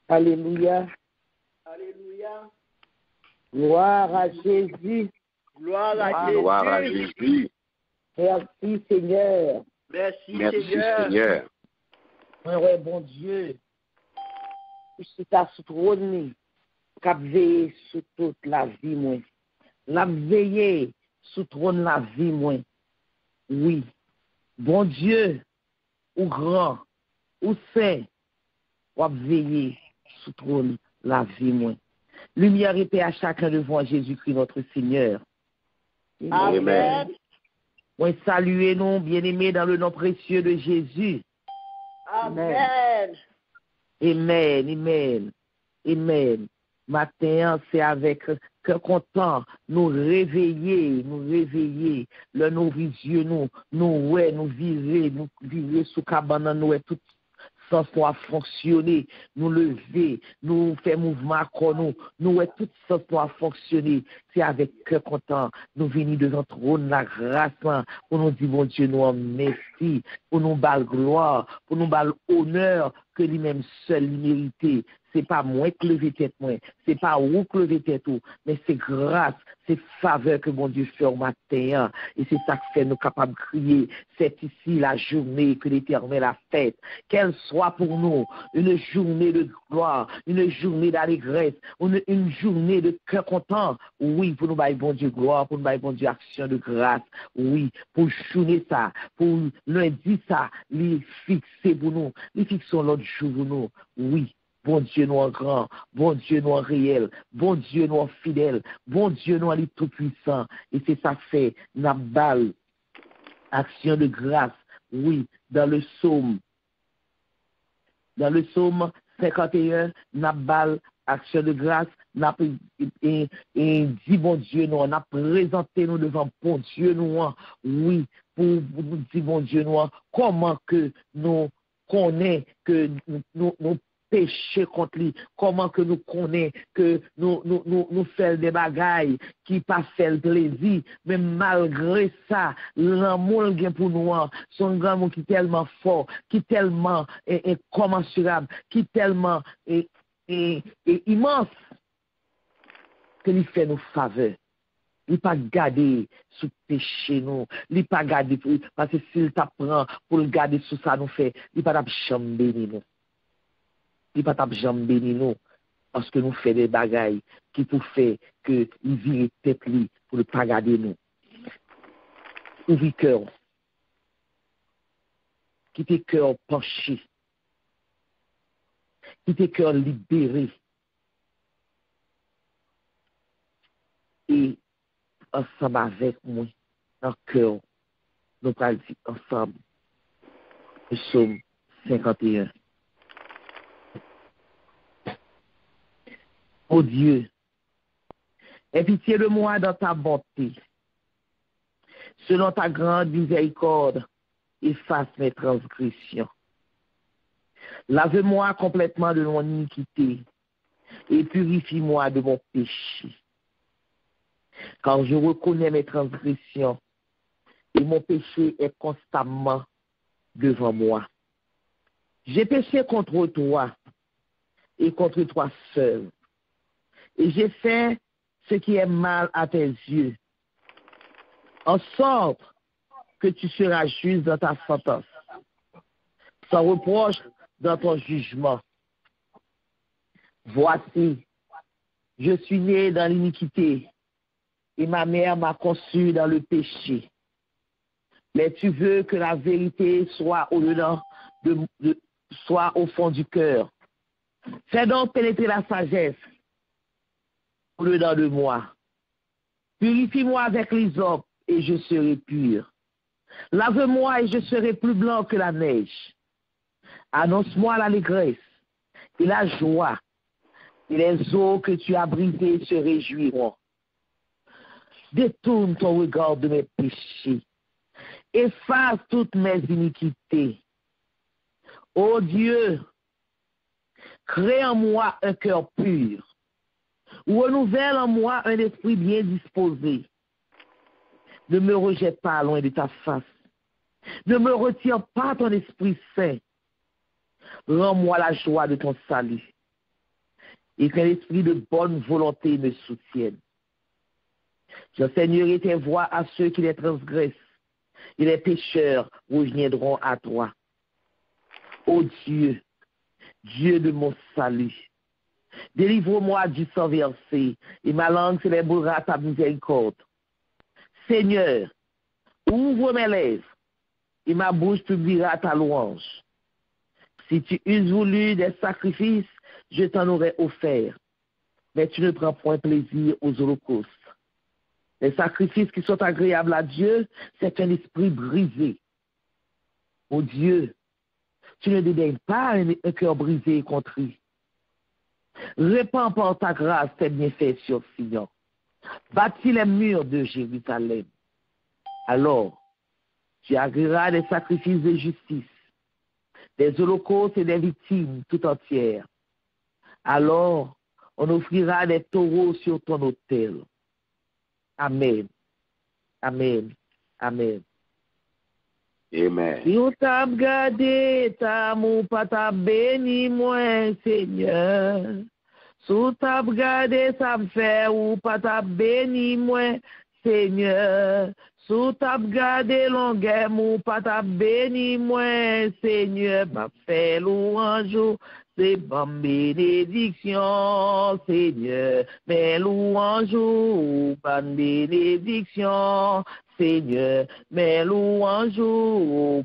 Alléluia. Alléluia. Gloire à Jésus. Gloire à Jésus. Merci Seigneur. Merci Seigneur. Ouais, bon Dieu. C'est ta trône qui a veillé sur toute la vie, moi. La veillé sur trône la vie, moi. Oui. Bon Dieu, ou grand, ou saint, ou a veillé sur trône la vie, moi. Lumière et paix à chacun devant Jésus-Christ, notre Seigneur. Amen. Moi, saluez nous, bien-aimés, dans le nom précieux de Jésus. Amen. Amen, amen, amen. Matin, c'est avec cœur content, nous réveiller, le nous viser, nous virer sous cabane, nous est tout sans foi fonctionner, nous lever, nous faire mouvement à nous est tout sans foi fonctionner. C'est avec cœur content, nous venons devant le trône la grâce, pour nous dire, bon Dieu, nous en merci, pour nous bal gloire, pour nous bal honneur, que lui-même seul mérité. C'est pas moi qui lever tête moi, c'est pas vous qui lever tête tout, mais c'est grâce, c'est faveur que mon Dieu fait au matin. Et c'est ça que fait nous capables de crier. C'est ici la journée que l'Éternel a faite. Qu'elle soit pour nous une journée de gloire, une journée d'allégresse, une journée de cœur content. Oui, pour nous bailler bon Dieu gloire, pour nous bailler bon Dieu action de grâce. Oui, pour journée ça, pour lundi ça, les fixer pour nous, les fixons l'autre jour pour nous. Oui. Bon Dieu, nous en grand, bon Dieu, nous en réel, bon Dieu, nous en fidèle, bon Dieu, nous en tout-puissant. Et c'est ça que fait Nabal, action de grâce, oui, dans le psaume 51, Nabal, action de grâce, et dit bon Dieu, nous, on a présenté nous devant bon Dieu, nous, oui, pour nous dire bon Dieu, nous, comment que nous connaissons que nous péché contre lui, comment que nous connaissons que nous faisons des bagailles qui pas fait le plaisir, mais malgré ça, l'amour qu'il pour nous, son amour qui est tellement fort, qui est tellement incommensurable, qui est tellement immense, que lui fait nos faveurs. Il n'est pas gardé sous péché nous, il n'est pas gardé parce que s'il t'apprend pour le garder sous ça nous fait, il n'est pas jamais béni nous. Il ne peut pas jamais bénir nous parce que nous faisons des bagailles qui pour faire que nous vire tête pour ne pas garder nous. Ouvre cœur. Qui tes cœurs penchés. Qui tes cœurs libérés. Et ensemble avec moi, dans le cœur, nous allons dire ensemble le psaume 51. Ô Dieu, aie pitié de moi dans ta bonté. Selon ta grande miséricorde, efface mes transgressions. Lave-moi complètement de mon iniquité et purifie-moi de mon péché. Car je reconnais mes transgressions et mon péché est constamment devant moi. J'ai péché contre toi et contre toi seul. Et j'ai fait ce qui est mal à tes yeux, en sorte que tu seras juste dans ta sentence, sans reproche dans ton jugement. Voici, je suis né dans l'iniquité, et ma mère m'a conçu dans le péché. Mais tu veux que la vérité soit au-dedans soit au fond du cœur. Fais donc pénétrer la sagesse au-dedans de moi. Purifie-moi avec l'hysope et je serai pur. Lave-moi et je serai plus blanc que la neige. Annonce-moi l'allégresse et la joie, et les eaux que tu as brisées se réjouiront. Détourne ton regard de mes péchés. Efface toutes mes iniquités. Ô Dieu, Crée en moi un cœur pur. Renouvelle en moi un esprit bien disposé. Ne me rejette pas loin de ta face. Ne me retire pas ton Esprit Saint. Rends-moi la joie de ton salut. Et qu'un esprit de bonne volonté me soutienne. J'enseignerai tes voies à ceux qui les transgressent. Et les pécheurs reviendront à toi. Ô Dieu, Dieu de mon salut, délivre-moi du sang versé, et ma langue célébrera ta miséricorde. Seigneur, ouvre mes lèvres, et ma bouche publiera ta louange. Si tu eusses voulu des sacrifices, je t'en aurais offert, mais tu ne prends point plaisir aux holocaustes. Les sacrifices qui sont agréables à Dieu, c'est un esprit brisé. Ô Dieu, tu ne dédaignes pas un cœur brisé et contrit. Répands par ta grâce tes bienfaits sur Sion. Bâtis les murs de Jérusalem. Alors, tu agréeras des sacrifices de justice, des holocaustes et des victimes tout entières. Alors, on offrira des taureaux sur ton autel. Amen. Amen. Amen. Amen. Si on t'a gardé, ta mou pas t'a béni, moi, Seigneur. Si on t'a gardé, ça me fait ou pas t'a béni, moi, Seigneur. Si on t'a gardé, longueur, mou pas t'a béni, moi, Seigneur. M'a fait louange. C'est bonne bénédiction, Seigneur, mes louanges, bonne bénédiction, Seigneur, mes louanges,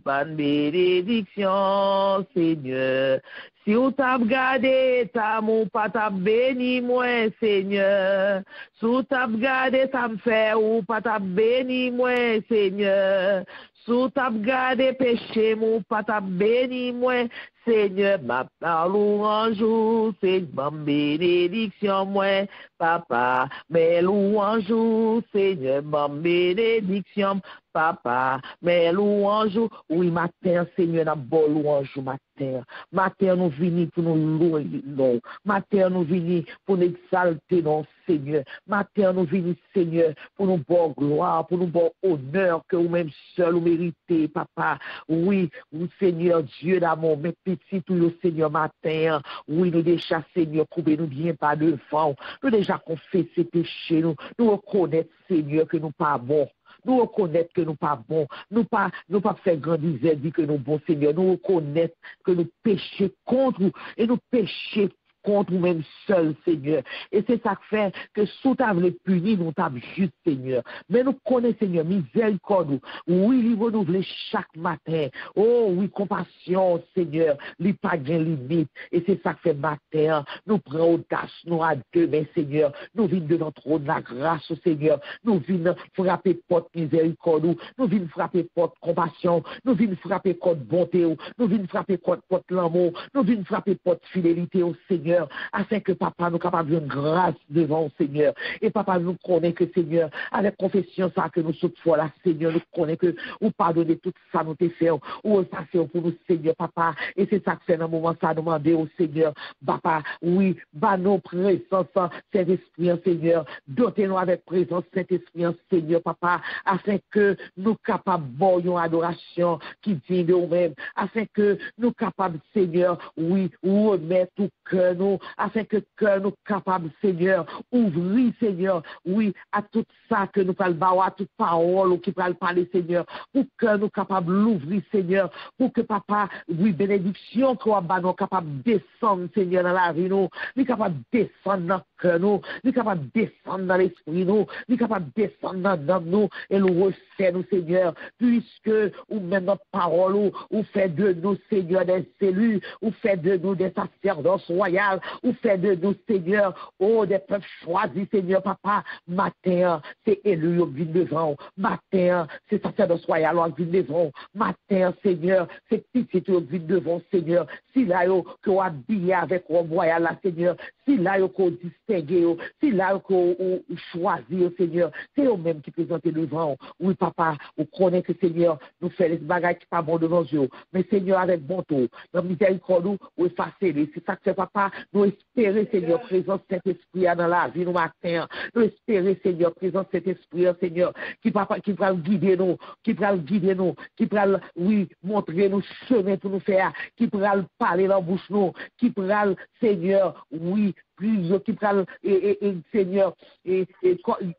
bonne bénédiction, Seigneur. Si on t'a gardé, ta mon pas t'a béni, moi, Seigneur. Si on t'a gardé, ça me fait ou pas t'a béni, moi, Seigneur. Si on t'a gardé, péché, mon pas t'a béni, moi, Seigneur, ma louange, c'est bonne bénédiction, moi, papa, mes louanges, Seigneur, bonne bénédiction, papa, mes louanges, oui, matin, Seigneur, n'a bon louange, matin, nous venons pour nous louer, non, matin, nous venons pour nous exalter, non, Seigneur, matin, nous venons, Seigneur, pour nous bon gloire, pour nous bon honneur, que vous-même seul, vous méritez, papa, oui, Seigneur, Dieu d'amour, mes petits, tout le Seigneur, matin, oui, nous déjà, Seigneur, trouvez-nous bien pas devant, nous déjà confesser péché, nous reconnaître, Seigneur, que nous pas bons. Nous reconnaître que nous pas bons, nous pas faire grandir, dire que nous bons, Seigneur, nous reconnaître que nous péchons contre vous et nous péchons contre nous-mêmes seuls, Seigneur. Et c'est ça qui fait que sous ta voulu punir, nous t'avons juste, Seigneur. Mais nous connaissons, Seigneur, miséricorde. Oui, il renouveler chaque matin. Oh, oui, compassion, Seigneur. Il pas de limite. Et c'est ça qui fait matin. Nous prenons audace, nous à demain, Seigneur. Nous venons de notre trône la grâce, Seigneur. Nous venons frapper porte miséricorde. Nous venons frapper porte compassion. Nous venons frapper porte bonté. Nous venons frapper porte l'amour. Nous venons frapper porte fidélité au Seigneur. Afin que papa nous capable de grâce devant le Seigneur. Et papa nous connaît que Seigneur, avec confession ça que nous sommes fois là, Seigneur, nous connaît que ou pardonner tout ça nous te fait, ou ça c'est pour nous, Seigneur, papa. Et c'est ça que c'est dans le moment ça demander au Seigneur, papa, oui, bah nos présence, cet esprit, Seigneur, dotez-nous avec présence cet esprit, Seigneur, papa, afin que nous capables de une adoration qui vient de nous-mêmes, afin que nous capables, Seigneur, oui, remettre tout cœur nous, afin que cœur nous capable, Seigneur, ouvrir, Seigneur, oui, à tout ça que nous parlons, à toute parole qui parle parler, Seigneur, pour que nous capable l'ouvrir, Seigneur, pour que papa, oui, bénédiction, qu'on nous capable de descendre, Seigneur, dans la vie, nous capable de descendre dans le cœur, nous capable de descendre dans l'esprit, nous capable de descendre dans l'âme, nous, et nous refaire, nous, Seigneur, puisque, ou même notre parole, ou fait de nous, Seigneur, des élus, ou fait de nous des sacerdoces royaux, royal, ou fait de nous, Seigneur, oh, des peuples choisis, Seigneur, papa, matin, c'est élu au vide devant, matin, c'est sacerdoce royal au vide devant, matin, Seigneur, c'est petit au vide devant, Seigneur, si là, qu'on habillé avec robe royale, là, Seigneur, si là, qu'on distingué, si là, qu'on choisit, Seigneur, c'est eux-mêmes qui présentent devant, oui, papa, on connaît que, Seigneur, nous fait les bagages qui pas bon devant Dieu, mais Seigneur, avec bonté, dans miséricorde, ou effacer, c'est ça que c'est, papa, nous espérer, Seigneur, présence cet esprit dans la vie, nous matin, nous espérer, Seigneur, présence cet esprit, Seigneur, qui papa, qui va guider nous, qui va guider nous, qui va, oui, montrer nous chemin pour nous faire, qui va parler dans la bouche nous, qui va, Seigneur, oui, prier, qui va, Seigneur,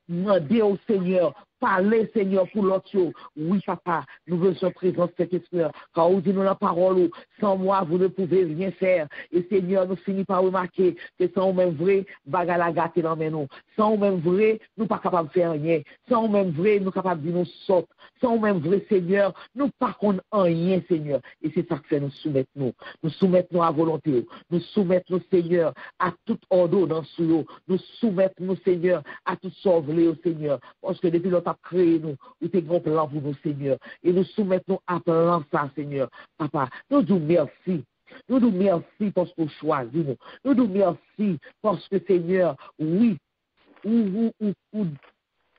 demander au Seigneur, parler, Seigneur, pour l'autre. Oui, papa, nous besoin de présence de cet esprit. Quand vous dites nous la parole, sans moi, vous ne pouvez rien faire. Et Seigneur, nous finissons par remarquer que sans même vrai, bagarre la gâter dans nous. Sans même vrai, nous pas capables de faire rien. Sans même vrai, nous capables de nous sauter. Sans même vrai, Seigneur, nous pas qu'on rien, Seigneur. Et c'est ça que fait nous soumettre nous. Nous soumettre nous à volonté. Nous soumettre nous, Seigneur, à toute ordonnance. Nous soumettre nous, Seigneur, à tout sauver, Seigneur. Parce que depuis notre créé nous, ou tes grands plans pour nous, Seigneur. Et nous soumettons à plan ça, Seigneur. Papa, nous disons merci. Nous disons merci parce qu'on choisit nous. Nous disons merci parce que, Seigneur, oui, ou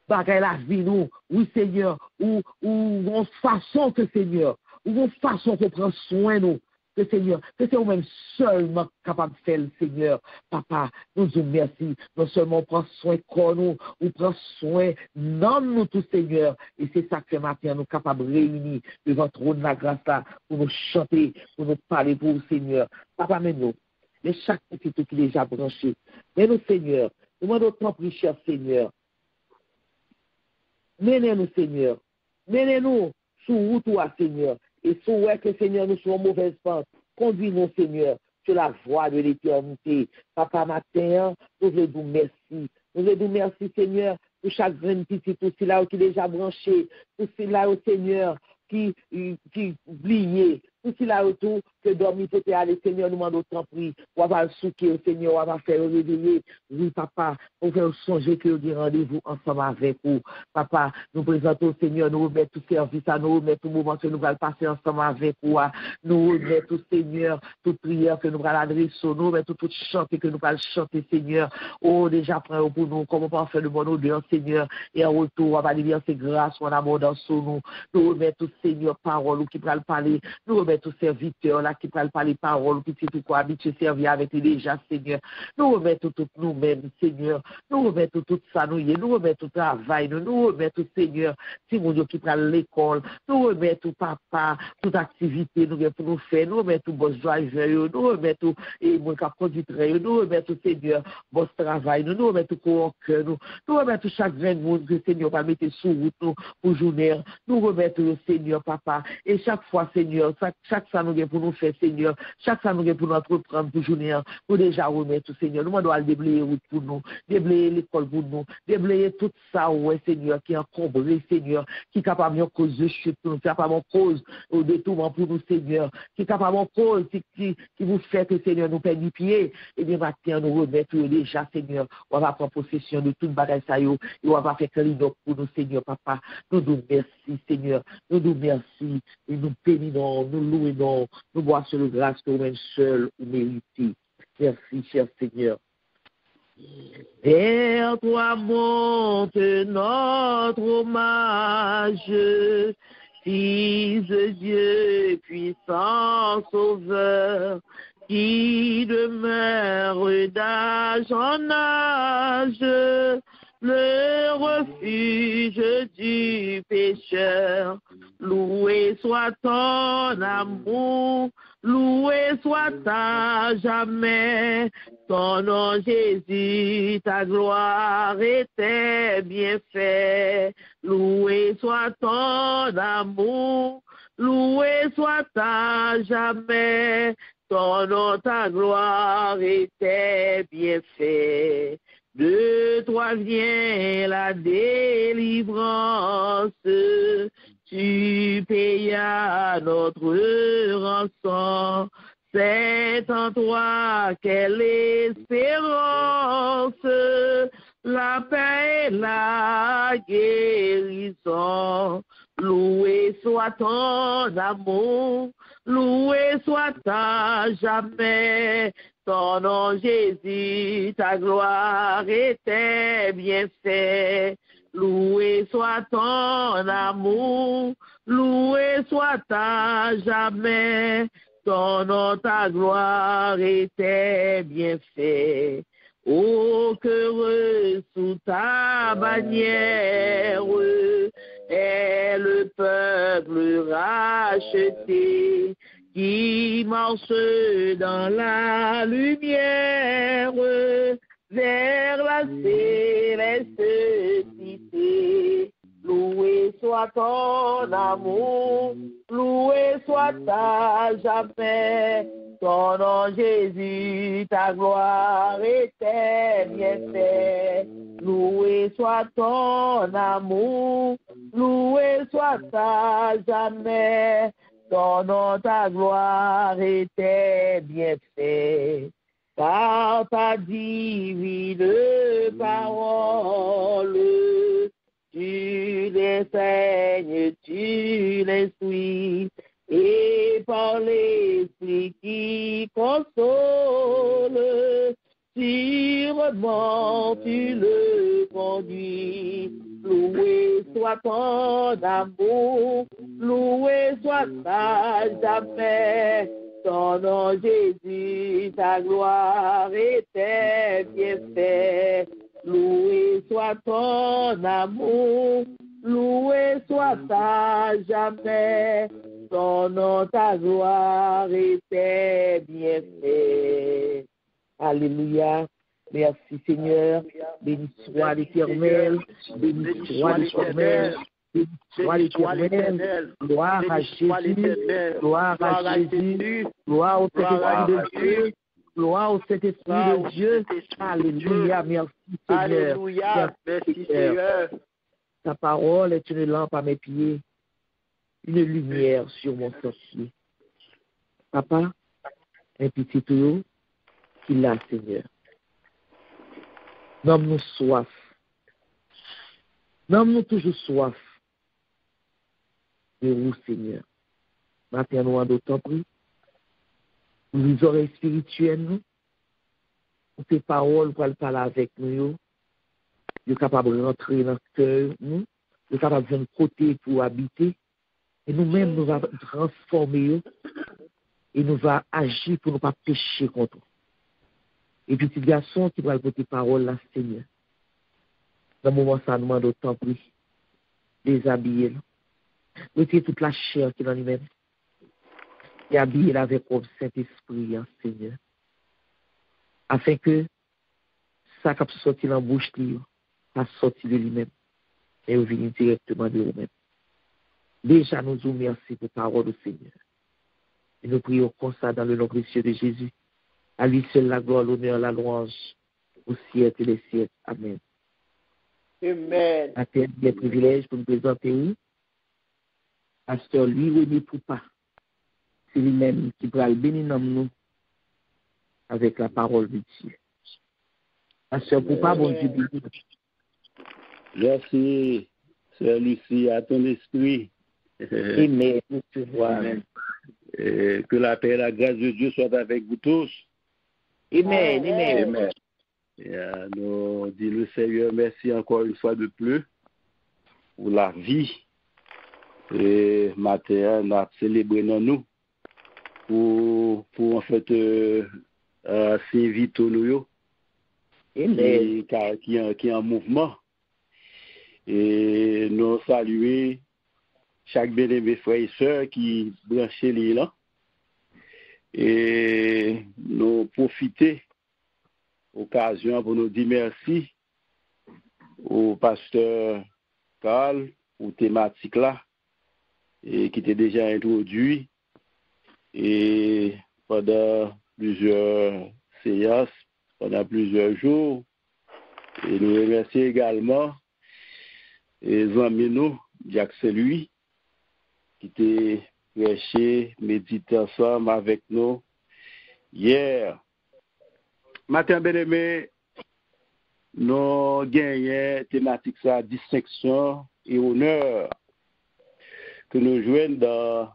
bagaille la vie nous, oui, Seigneur, ou on façon que, Seigneur, ou on façon qu'on prend soin nous. Que Seigneur, que c'est nous-mêmes seulement capable de faire, Seigneur. Papa, nous disons merci. Non seulement on prend soin de nous, on prend soin de nous tous, Seigneur. Et c'est ça que ce matin, nous sommes capables de réunir devant le trône de la grâce là, pour nous chanter, pour nous parler pour vous, Seigneur. Papa, mets-nous, mais chaque petit truc qui est déjà branché. Mets-nous, Seigneur. Demandons ton prix, cher Seigneur. Menez-nous, Seigneur. Menez-nous sous route, Seigneur. Et souhait que, Seigneur, nous soyons mauvaise pente. Conduis-nous, Seigneur, sur la voie de l'éternité. Papa, matin, nous vous disons merci. Nous vous disons merci, Seigneur, pour chaque grain petit, tout cela qui est déjà branché, tout cela, Seigneur, qui oublié, tout cela autour, que dormir peut aller, Seigneur, nous demandons tant prix, on va le souquer, Seigneur, on va faire réveiller. Oui, papa, on va songer que nous rendez-vous ensemble avec vous. Papa, nous présentons, Seigneur, nous remettons tout service à nous, remettons tout moment que nous allons passer ensemble avec vous. Nous remettons, Seigneur, toute prière que nous allons adresser, nous remettons toute chanter que nous allons chanter, Seigneur. Oh, déjà, prends pour nous, comment on peut faire le bon odeur, Seigneur, et en retour, on va libérer ses grâces, en abondance sur nous. Nous remettons, Seigneur, parole qui va parler. Nous remettons serviteurs là qui va parler parole, qui c'est quoi habitué servir avec lui déjà, Seigneur. Nous remettons tout nous-mêmes, Seigneur. Nous remettons tout ça, nous remettons tout travail, nous remettons, Seigneur, si mon Dieu qui prend l'école, nous remettons, papa, toute activité, nous pour nous faire, nous remettons boss driver, nous remettons, et mon cap conducteur, nous remettons, Seigneur, boss travail, nous remettons co-worker, nous remettons chaque grain de monde que, Seigneur, va mettre sous route, nous, pour journée, nous remettons, Seigneur, papa, et chaque fois, Seigneur, chaque ça nous pour nous faire, Seigneur, chaque ça nous pour nous entreprendre pour journée, pour déjà remettre, Seigneur, nous demandons à déblayer route pour nous, déblayer l'école pour nous, déblayer tout ça, ouais, Seigneur, qui est encombré, Seigneur, qui est capable de cause de chute pour nous, qui est capable de cause au détournement pour nous, Seigneur, qui est capable de cause qui vous fait que, Seigneur, nous perdons du pied, et bien maintenant, nous remettons déjà, Seigneur, on va prendre possession de toute bagage ça, et on va faire clean-up pour nous, Seigneur, papa, nous nous merci, Seigneur, nous nous merci, et nous bénissons, nous louons, nous boissons sur le grâce que vous-même seul ou mérité. Merci, cher Seigneur. Vers toi monte notre hommage, Fils de Dieu, puissant sauveur, qui demeure d'âge en âge, le refuge du pécheur. Loué soit ton amour, loué soit à jamais, ton nom Jésus, ta gloire et tes bienfaits. Loué soit ton amour, loué soit à jamais, ton nom, ta gloire et tes bienfaits. De toi vient la délivrance, tu payas notre rançon, C'est en toi qu'est l'espérance, la paix et la guérison. Loué soit ton amour, loué soit à jamais ton nom Jésus, ta gloire et tes bienfaits. Loué soit ton amour, loué soit à jamais ton nom, ta gloire et tes bienfaits. Ô qu'heureux sous ta bannière est le peuple racheté qui marche dans la lumière vers la céleste cité. Loué soit ton amour, loué soit à jamais ton nom Jésus, ta gloire et tes bienfaits. Loué soit ton amour, loué soit à jamais ton nom, ta gloire et tes bienfaits. Par ta divine parole, tu les saignes, tu les suis, et par l'esprit qui console, sûrement tu le conduis. Loué soit ton amour, loué soit à jamais ton nom Jésus, ta gloire et tes bienfaits. Loué soit ton amour, loué soit à jamais ton nom, ta gloire et tes bienfaits. Alléluia. Merci Seigneur. Béni soit l'Éternel. Béni soit l'Éternel. Béni soit l'Éternel. Gloire à Jésus. Gloire à Jésus. Gloire au Saint-Esprit de Dieu. Gloire au Saint-Esprit de Dieu. Alléluia. Merci Seigneur. Alléluia. Merci Seigneur. Ta parole est une lampe à mes pieds, une lumière sur mon sentier. Papa, un petit tout qu'il a, Seigneur. Donne-nous soif. Donne-nous toujours soif de vous, Seigneur. Matin, nous en d'autant pris. Nous oreilles spirituelles, nous. Pour tes paroles, pour parler avec nous. Nous sommes capables de rentrer dans le cœur, nous. Nous sommes capables de nous côté pour habiter. Et nous-mêmes, nous allons transformer et nous allons agir pour ne pas pécher contre eux. Et puis, petit garçon qui va porter parole là, Seigneur. Dans le moment, ça nous demande autant plus déshabiller. Retirer toute la chair qui est dans lui-même. Et habiller avec le Saint-Esprit, Seigneur. Afin que ça qui a sorti dans la bouche, a sorti de lui-même. Et venir directement de lui-même. Déjà, nous vous remercions pour la parole du Seigneur. Et nous prions comme ça dans le nom précieux de Jésus. À lui seul la gloire, l'honneur, la louange, au siècle et les siècles. Amen. Amen. À terre, des privilèges pour nous présenter où? Pasteur lui, René Poupa. C'est lui-même qui va le bénir dans nous avec la parole de Dieu. Pasteur Poupa, bon Dieu béni. Merci, Sœur Lucie, à ton esprit. Amen. Amen. Que la paix et la grâce de Dieu soient avec vous tous. Amen. Amen. Amen. Nous disons le Seigneur merci encore une fois de plus pour la vie. Et matin, on a célébré nous pour en fait s'inviter nous qui est en mouvement. Et nous saluer chaque bien-aimé frère et sœur qui branchent l'île et nous profiter occasion pour nous dire merci au pasteur Carl pour thématique là et qui était déjà introduit et pendant plusieurs séances, pendant plusieurs jours. Et nous remercions également et amis nous, Jacques lui qui était prêché, médité ensemble avec nous hier. Matin bien-aimé, nous gagnons thématique ça, distinction et honneur que nous joignons dans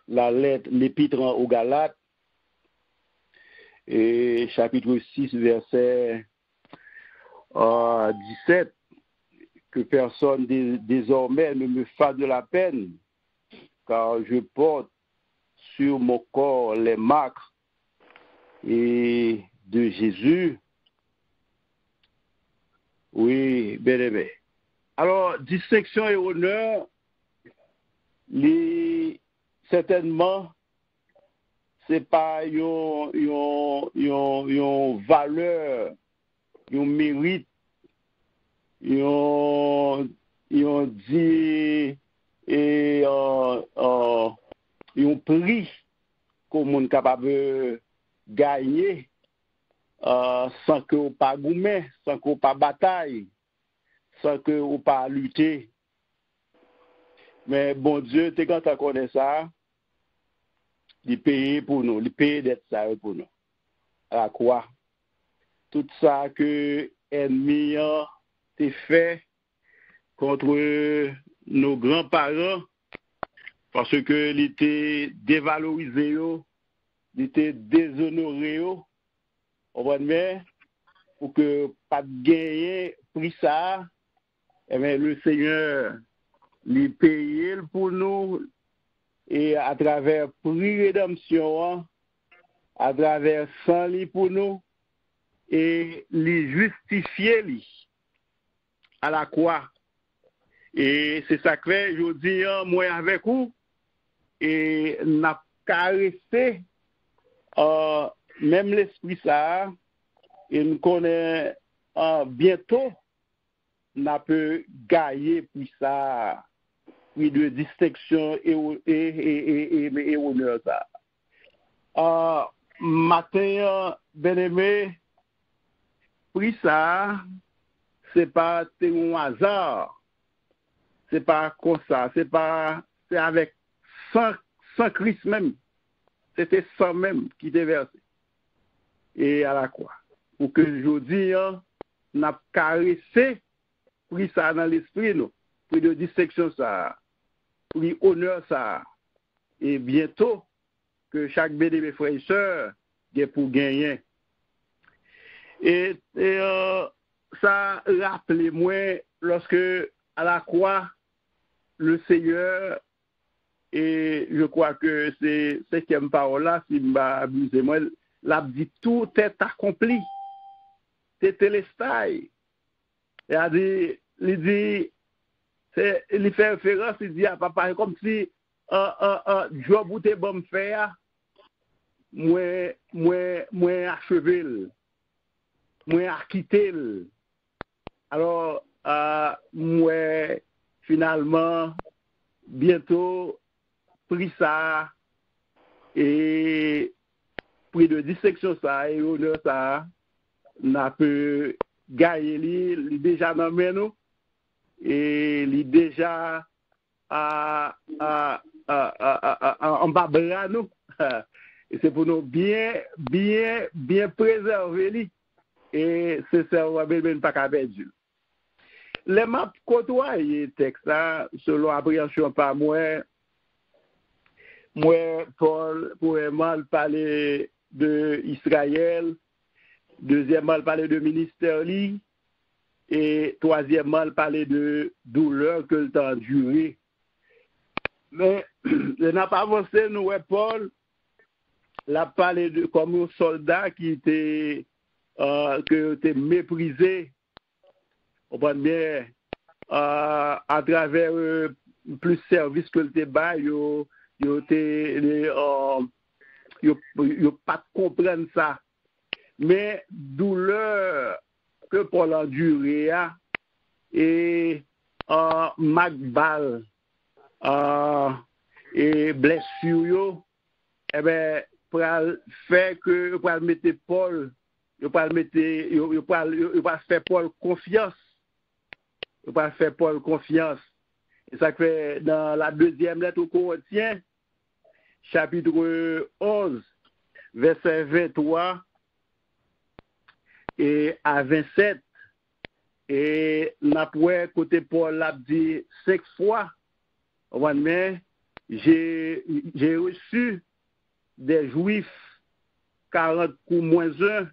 la lettre, l'épître aux Galates, et chapitre 6, verset 17, que personne désormais ne me fasse de la peine, car je porte sur mon corps les marques et de Jésus. Oui, bien aimé. Alors, distinction et honneur, certainement, c'est pas une valeur, un mérite, un dit et un prix qu'on est capable de gagner sans que on pas goumer, sans qu'on pas bataille, sans que on pas lutter. Mais bon Dieu, t'es quand tu connais ça, il paye pour nous, il paye d'être ça pour nous. À la croix. Tout ça que l'ennemi a fait contre nos grands-parents, parce que il était dévalorisé, il était déshonoré, on va dire, pour que pas de gagner pris ça, eh bien, le Seigneur lui paye pour nous, et à travers prix rédemption, à travers sang li pour nous, et les justifier li à la croix. Et c'est ça que je dis, moi avec vous, et n'a caressé même l'esprit ça, et nous connaissons bientôt, n'a peut gagner pour ça, puis de distinction et honneur ça. Matin, bien-aimé, puis ça, c'est pas un hasard, c'est pas comme ça, c'est avec sans Christ même, c'était sang même qui était versé, et à la croix. Pour que je dis, n'a caressé, pris ça dans l'esprit, nous, pris de distinction ça, pris honneur ça, et bientôt, que chaque béni frères et sœurs est pour gagner. Et ça rappelez-moi lorsque à la croix, le Seigneur, et je crois que c'est septième parole là, si je m'abuse, moi, l'a dit tout est accompli. C'était l'estail. Il dit, il fait référence, il dit à papa, comme si job ou t'es bon faire, moi achevé, moi acquitté. Alors, moi, finalement, bientôt, pris ça, et pris de dissection ça, et honneur ça, n'a pu gagner li déjà dans nous, et li déjà en bas bras nous. Et c'est pour nous bien préserver li, et c'est ça on va ben pas qu'à perdre. Les maps côtoyer texte là selon appréhension par moi Paul pourrait parler de Israël, deuxièmement parler de ministère li, et troisièmement parler de douleur que le temps duré. Mais je n'ai pas avancé, nous, Paul l'a parlé de comme un soldat qui était méprisé, on va bien, à travers plus service que le débat, yo pas comprendre ça. Mais douleur que Paul a enduré et Magbal et blessure, eh ben pour faire que pour mettre Paul, pour faire Paul confiance. Pour faire Paul confiance. Et ça fait dans la deuxième lettre aux Corinthiens, chapitre 11, verset 23 et à 27. Et n'a pas côté Paul l'a dit 5 fois. Mais j'ai reçu des Juifs 40 pour moins 1.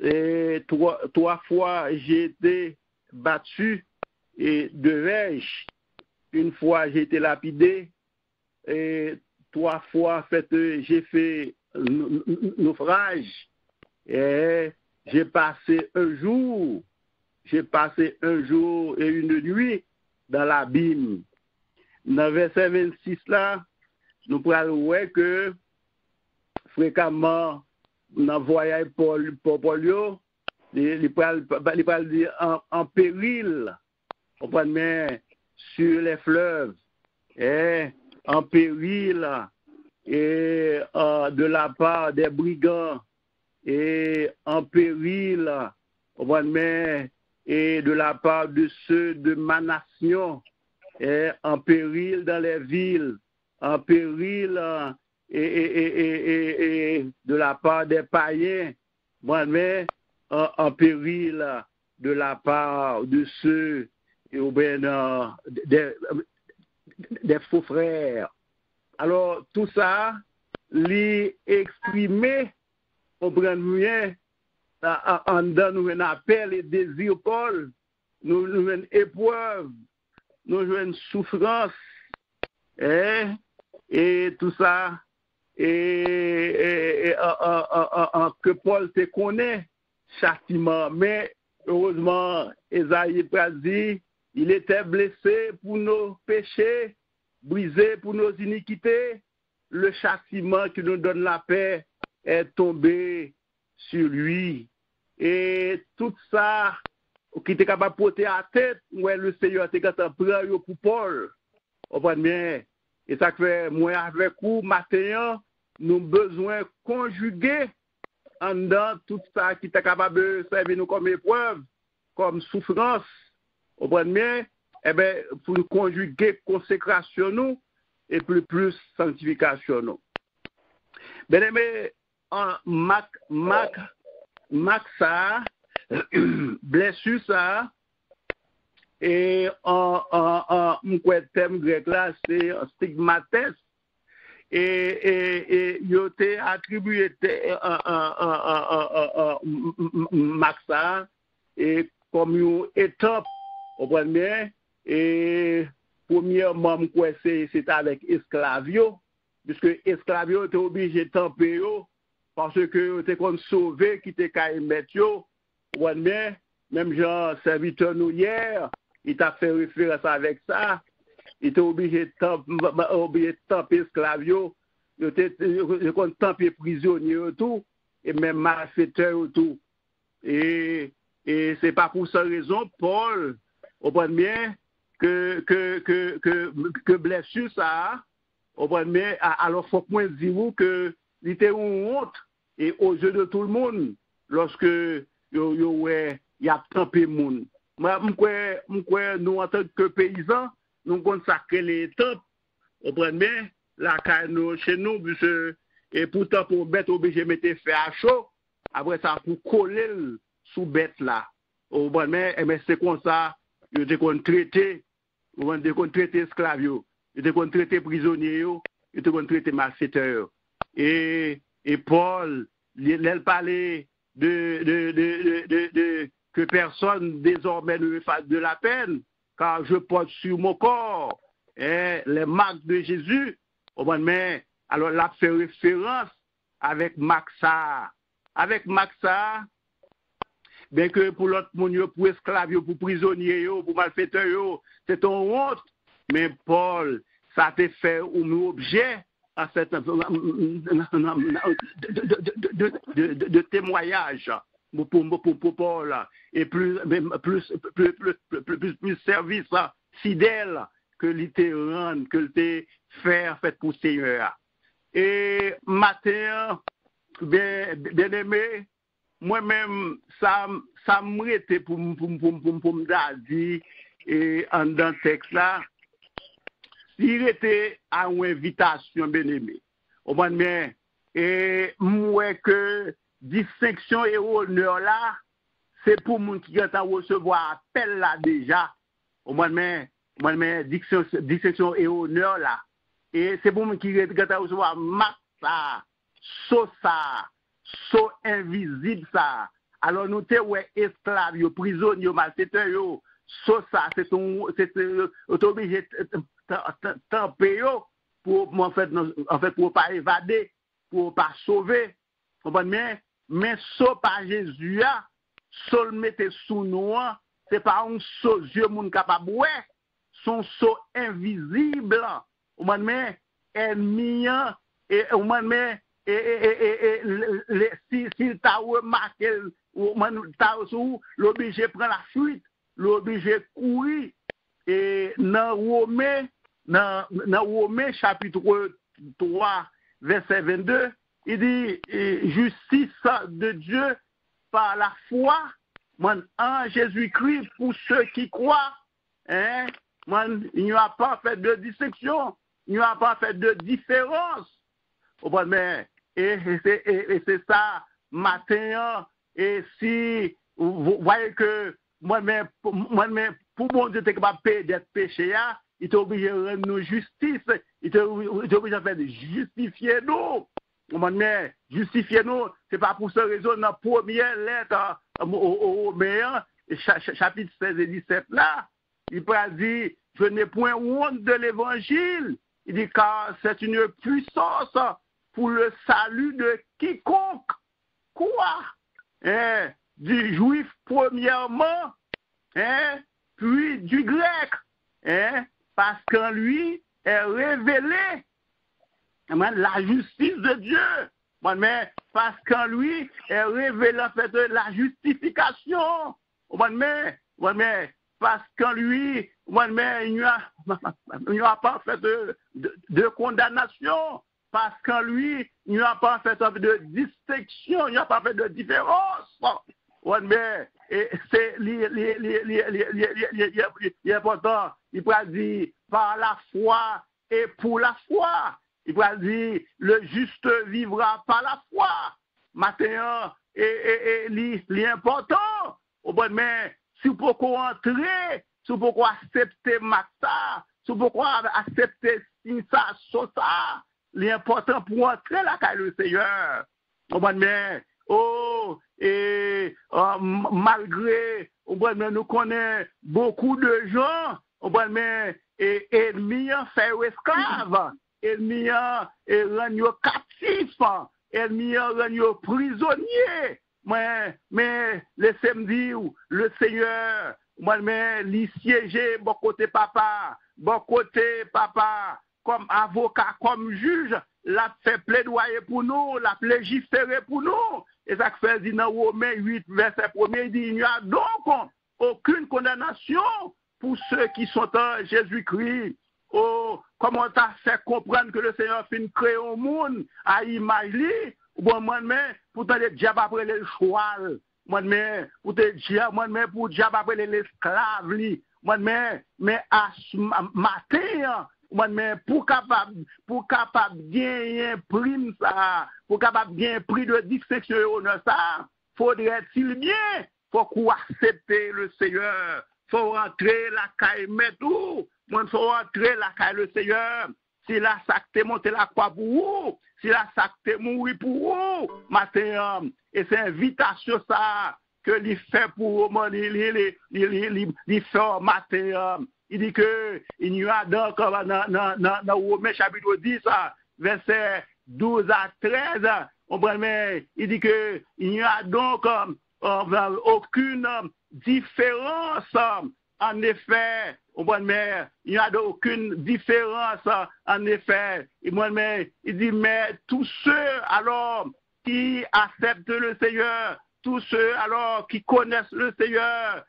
Et 3 fois j'ai été battu et de vêche. Une fois j'ai été lapidé et 3 fois j'ai fait naufrage. Et j'ai passé un jour et une nuit dans l'abîme. Dans verset 26 là, nous pourrons voir que fréquemment dans le voyage Paul, il parle dire en péril, sur les fleuves, et en péril et de la part des brigands, et en péril, et de la part de ceux de ma nation, et en péril dans les villes, en péril et de la part des païens, mais en péril de la part de ceux des faux frères. Alors, tout ça, l'est exprimé, on prend bien, en dedans, nous un appel et désir, Paul, nous une épreuve, nous une souffrance, et tout ça, que Paul te connaît, châtiment. Mais heureusement, Esaïe a dit, il était blessé pour nos péchés, brisé pour nos iniquités. Le châtiment qui nous donne la paix est tombé sur lui. Et tout ça, qui était capable de porter à tête, ouais, le Seigneur était capable de prendre pour Paul. Vous comprenez? Et ça fait, moi avec vous, matin, nous avons besoin de conjuguer en dedans tout ça qui est capable de servir nous comme épreuve, comme souffrance. Vous comprenez? Eh bien, pour nous conjuguer consécration nous et plus sanctification nous. Bien aimé, ça, blessure ça, et en thème grec là, c'est stigmates, et il a été attribué Maxa et comme une étape au premier, et premièrement c'est avec esclavio, puisque esclavio était obligé de tamper parce que était comme sauvé qui était qu'à mettre même genre serviteur nous hier, il t'a fait référence avec ça. Il était obligé de tamper esclavio, il était tamper prisonnier tout, et même malfaiteur tout. Et c'est pas pour cette raison, Paul, au premier, que blessure ça, au premier, alors faut point dire que il était une honte et aux yeux de tout le monde lorsque il a tampé le monde. Moi, nous, en tant que paysans, nous consacrons les tempes, au premier, la carne chez nous, et pourtant, pour bête, obligé de mettre feu à chaud, après ça, pour coller sous bête là. Au premier, c'est comme ça, ils ont traité esclaves, ils ont traité prisonniers, ils ont traité malfaiteurs. Et Paul, il parlait de que personne désormais ne me fasse de la peine, car je porte sur mon corps les marques de Jésus. Mais alors là, fait référence avec Maxa. Avec Maxa, bien que pour l'autre monde, pour esclaves, pour prisonniers, pour malfaiteurs, c'est ton honte. Mais Paul, ça te fait un objet à cette de témoignage pour Paul et plus service fidèle que l'ité rendre, que l'ité faire fait pour Seigneur. Et matin, bien aimé, moi-même, ça m'était pour me dire, et en dans le texte là, s'il était à une invitation, bien aimé, au moins, et moi que distinction et honneur là, c'est pour moun qui ont recevoir appel là déjà. Au mois de mai, distinction et honneur là. Et c'est pour moun qui ont recevoir mat ça, so ça, so invisible ça. Alors nous te ouais esclaves, yo prisonniers, malfaiteurs yo, so ça c'est obligé tamper yo pour en fait pour pas évader, pour pas sauver. Comprenez? Mais so par Jésus a, so le mettre sous nous, c'est pas un so Dieu moun capable ouais, son so invisible. Comprenez? Ennemi et comprenez? Et s'il t'a remarqué, l'obligé prend la fuite, l'obligé courir. Et dans Romains chapitre 3, verset 22, il dit justice de Dieu par la foi en Jésus-Christ pour ceux qui croient. Hein? Il n'y a pas fait de distinction, il n'y a pas fait de différence. Et c'est ça, matin, et si vous voyez que moi-même, pour mon Dieu, tu es capable de payer des péchés, il est obligé de rendre nous justice, il est obligé de justifier nous. Justifier nous, ce n'est pas pour cette raison, dans la première lettre aux Romains, chapitre 16 et 17 là, il peut dire, je n'ai point honte de l'évangile. Il dit, car c'est une puissance pour le salut de quiconque. Quoi? Du juif premièrement, puis du grec. Parce qu'en lui est révélée la justice de Dieu. Parce qu'en lui est révélée en fait la justification. Parce qu'en lui, il n'y a pas fait de condamnation. Parce qu'en lui, il n'y a pas fait de distinction, il n'y a pas fait de différence. Et c'est important. Il peut dire par la foi et pour la foi. Il peut dire le juste vivra par la foi. Maintenant, et l'important, si vous pouvez entrer, si vous pouvez accepter Maxa, si vous pouvez accepter ça, ça, l'important pour entrer là, car le Seigneur. Malgré, nous connaissons beaucoup de gens, et ennemis fait esclaves, ennemis rendent captifs, ennemis rendent prisonniers. Mais laissez-moi dire, le Seigneur, lui siéger, bon côté papa, comme avocat, comme juge, l'a fait plaidoyer pour nous, l'a légiféré pour nous. Et ça fait dit dans Romains 8, verset 1, il dit, il n'y a donc aucune condamnation pour ceux qui sont en Jésus-Christ. Oh, comment t'as fait comprendre que le Seigneur fait créer un monde à image lui? Pour te diable après les chouals, pour te diable, pour diable après les esclaves, mais à matin, pour capable gagner prime ça, pour capable gagner prix de distinction honneur ça, faudrait-il bien, faut qu'on accepte le Seigneur, faut rentrer la caille tout, faut rentrer la caille le Seigneur. Si la sacté monte la croix pour vous, si la sacté mourir pour vous, matin, et c'est invitation ça que il fait pour moi, il fait matin. Il dit que il y a donc dans Romains chapitre 10, verset 12 à 13, il dit que il n'y a donc aucune différence. En effet, il n'y a aucune différence, en effet. Il dit, mais tous ceux alors qui acceptent le Seigneur, tous ceux alors qui connaissent le Seigneur,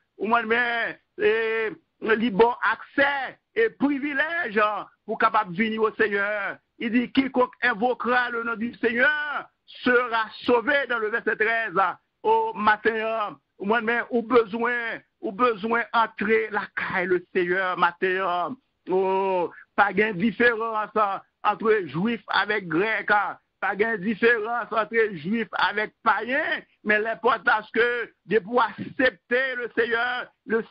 les bons accès et privilèges pour capable venir au Seigneur. Il dit, quiconque invoquera le nom du Seigneur sera sauvé dans le verset 13. Au matin, ou besoin entrer la caille le Seigneur matin. Oh, pas de différence entre juifs avec grecs, pas de différence entre juifs avec païens, mais l'important c'est que de pouvoir accepter le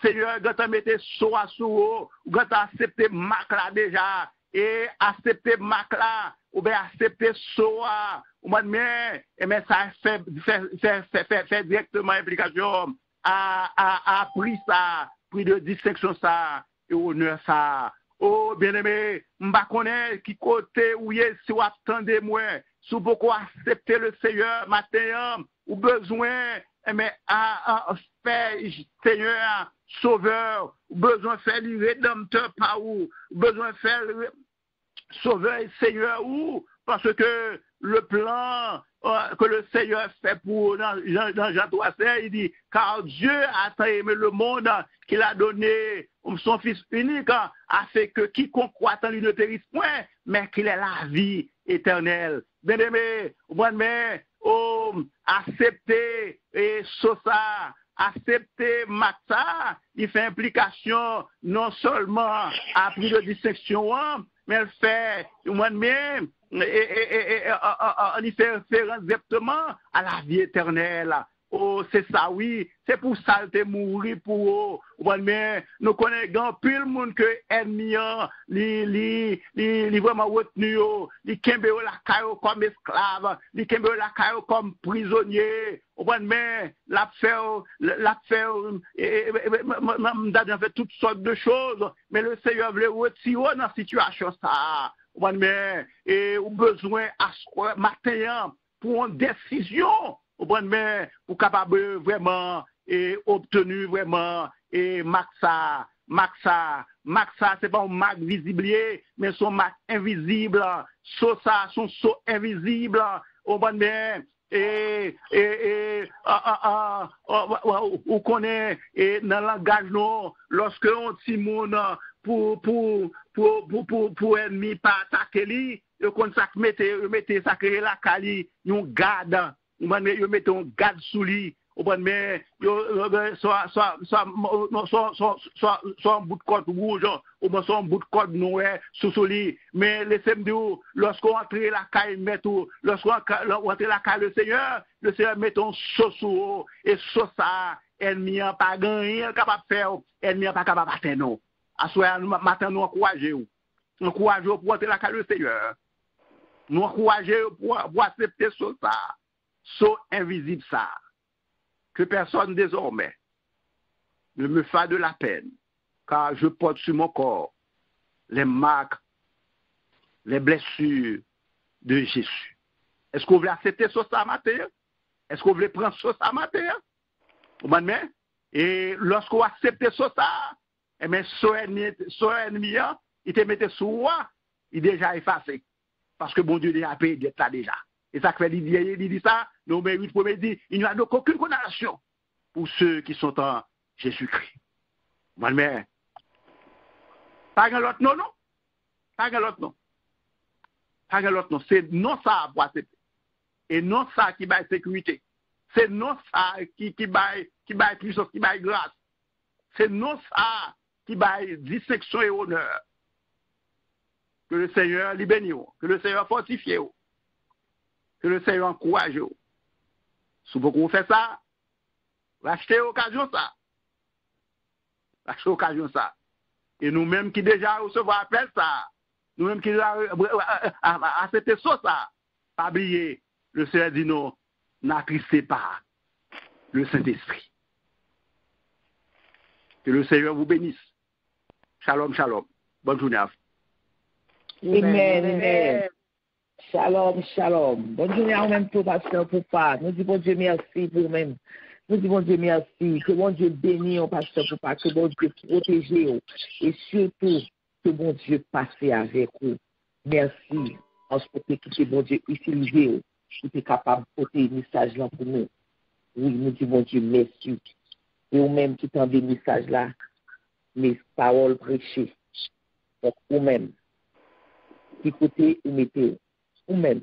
Seigneur, quand on mettait soa sous, quand on accepté Mac là déjà, et accepter Mac là, ou bien accepter soa, ou bien, mais ça fait directement implication à prix ça, prix de distinction ça, et honneur ça. Oh, bien-aimé, m'ba connaît qui côté où est si vous attendez moi, si vous pouvez accepter le Seigneur matin, ou besoin, mais à faire Seigneur sauveur, ou besoin faire le rédempteur par où, besoin faire le sauveur et Seigneur où, parce que le plan que le Seigneur fait pour dans Jean 3,16, il dit, car Dieu a tant aimé le monde qu'il a donné son Fils unique, afin que quiconque croit en lui ne périsse point, mais qu'il ait la vie éternelle. Bien-aimé, accepter et ça, accepter Maxa, il fait implication non seulement à prix de distinction, mais elle fait moi-même, on y fait référence directement à la vie éternelle. Oh, c'est ça, oui. C'est pour ça que mourir pour eux. Mais nous connaissons plus le monde que ennemi, li vraiment retenu, li kembe la caillou comme esclave, li kembe la caillou comme prisonnier. Mais la fait toutes sortes de choses. Mais le Seigneur veut retirer dans la situation ça. Mais et au besoin à matin pour une décision. Mais pour capable vraiment et obtenu vraiment et Maxa c'est pas un marque visible mais son marque invisible son saut invisible mais on connaît et dans le langage non lorsque on timone pour ennemi pas attaquer lui on ça mettez ça créer la cali nous garde ou bien yo mette un garde sous lui ou bien soit un bout de corde rouge ou bien soit un bout de corde noir sous lui mais laissez-moi dire lorsqu'on entre la caille met tout lorsqu'on entre la caille le Seigneur met un sauce et sauce ça ennemi pas rien capable faire ennemi pas capable atteindre non à soir matin nous encourager pour entrer la caille le Seigneur nous encourager pour accepter ça so invisible ça, que personne désormais ne me fasse de la peine, car je porte sur mon corps les marques, les blessures de Jésus. Est-ce que vous voulez accepter ça matin? Est-ce que vous voulez prendre ça matin? Et lorsque vous acceptez ça, eh bien, son ennemi, il te mette sur moi, il est déjà effacé. Parce que bon Dieu a payé d'être là déjà. Et ça fait il dit ça, nous mérite pour dire, il n'y a donc aucune condamnation pour ceux qui sont en Jésus-Christ. Mais, pas un autre non. Pas un autre non. Pas un autre non. C'est non ça pour accepter. Et non ça qui va sécurité. C'est non ça qui va puissance, qui va grâce. C'est non ça qui va distinction et honneur. Que le Seigneur les bénisse, que le Seigneur fortifie. Que le Seigneur encourage. Si vous faites ça, rachetez l'occasion ça. Rachetez l'occasion ça. Et nous-mêmes qui déjà recevons appel ça, nous-mêmes qui déjà accepté ça, pas oublier, le Seigneur dit non, n'attristez pas le Saint-Esprit. Que le Seigneur vous bénisse. Shalom, shalom. Bonne journée à vous. Amen. Shalom, shalom. Bonne journée à vous-même, tout pasteur, pour pas. Nous disons bon Dieu merci pour vous-même. Nous disons bon Dieu merci. Que bon Dieu bénisse au pasteur pour pas. Que bon Dieu protège vous. Et surtout, que bon Dieu passe avec vous. Merci. En ce côté, que bon Dieu utilise vous. Qui est capable de porter le message là pour nous. Oui, nous disons bon Dieu merci. Et vous-même qui tendez le message là, les paroles prêchées. Donc, vous-même, qui côté ou mettez ou même,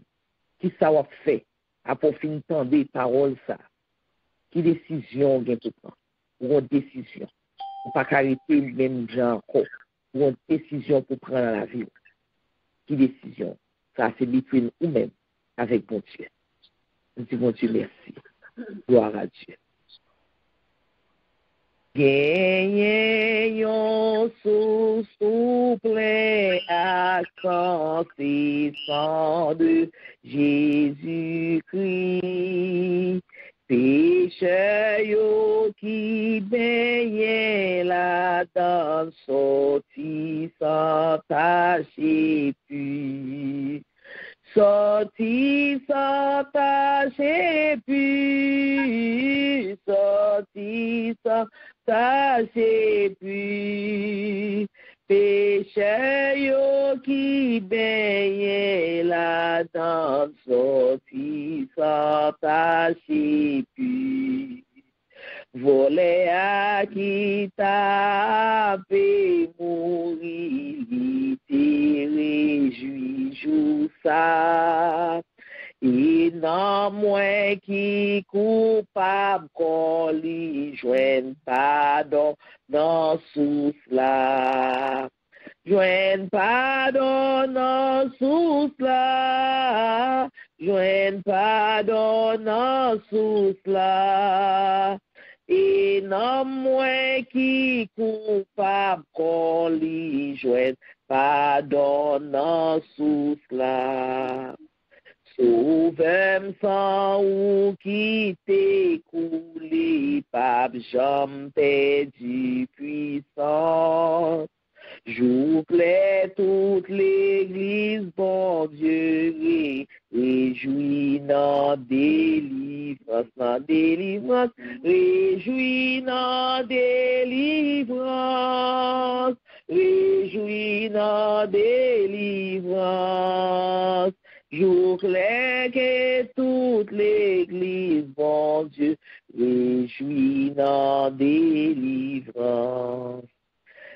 qui ça va faire, après fin temps des paroles ça, qui décision gain tout prendre, ou une décision, ou pas arrêter même genre encore, ou une décision pour prendre la vie, qui décision, ça c'est between ou même, avec bon Dieu. Nous disons, bon Dieu, merci. Gloire à Dieu. Gagnez yon souple acconsistant de Jésus-Christ. Pécheur yo qui baigne la dans sorti sans tâcher puis. Sorti sans tâcher puis. Sorti sans tâcher puis. Pécheur yo qui baigne la dans sorti sans tâcher puis. Volé à qui t'a fait mourir, il t'est réjoui, joue ça. Et non moins qui coupable qu'on lui joigne pardon dans sous cela. Joigne pardon dans sous cela. Joigne pardon dans sous cela. Et non moins qui coupable qu'on lui joigne pardon dans sous cela. Sauvem sans ou qui t'est coulé, pape j'en perdu puissance. J'ouvre toute l'église, bon Dieu, réjouis dans délivrance, réjouis dans délivrance, réjouis dans délivrance. Jour clair que toute l'église, bon Dieu, réjouis dans délivrance.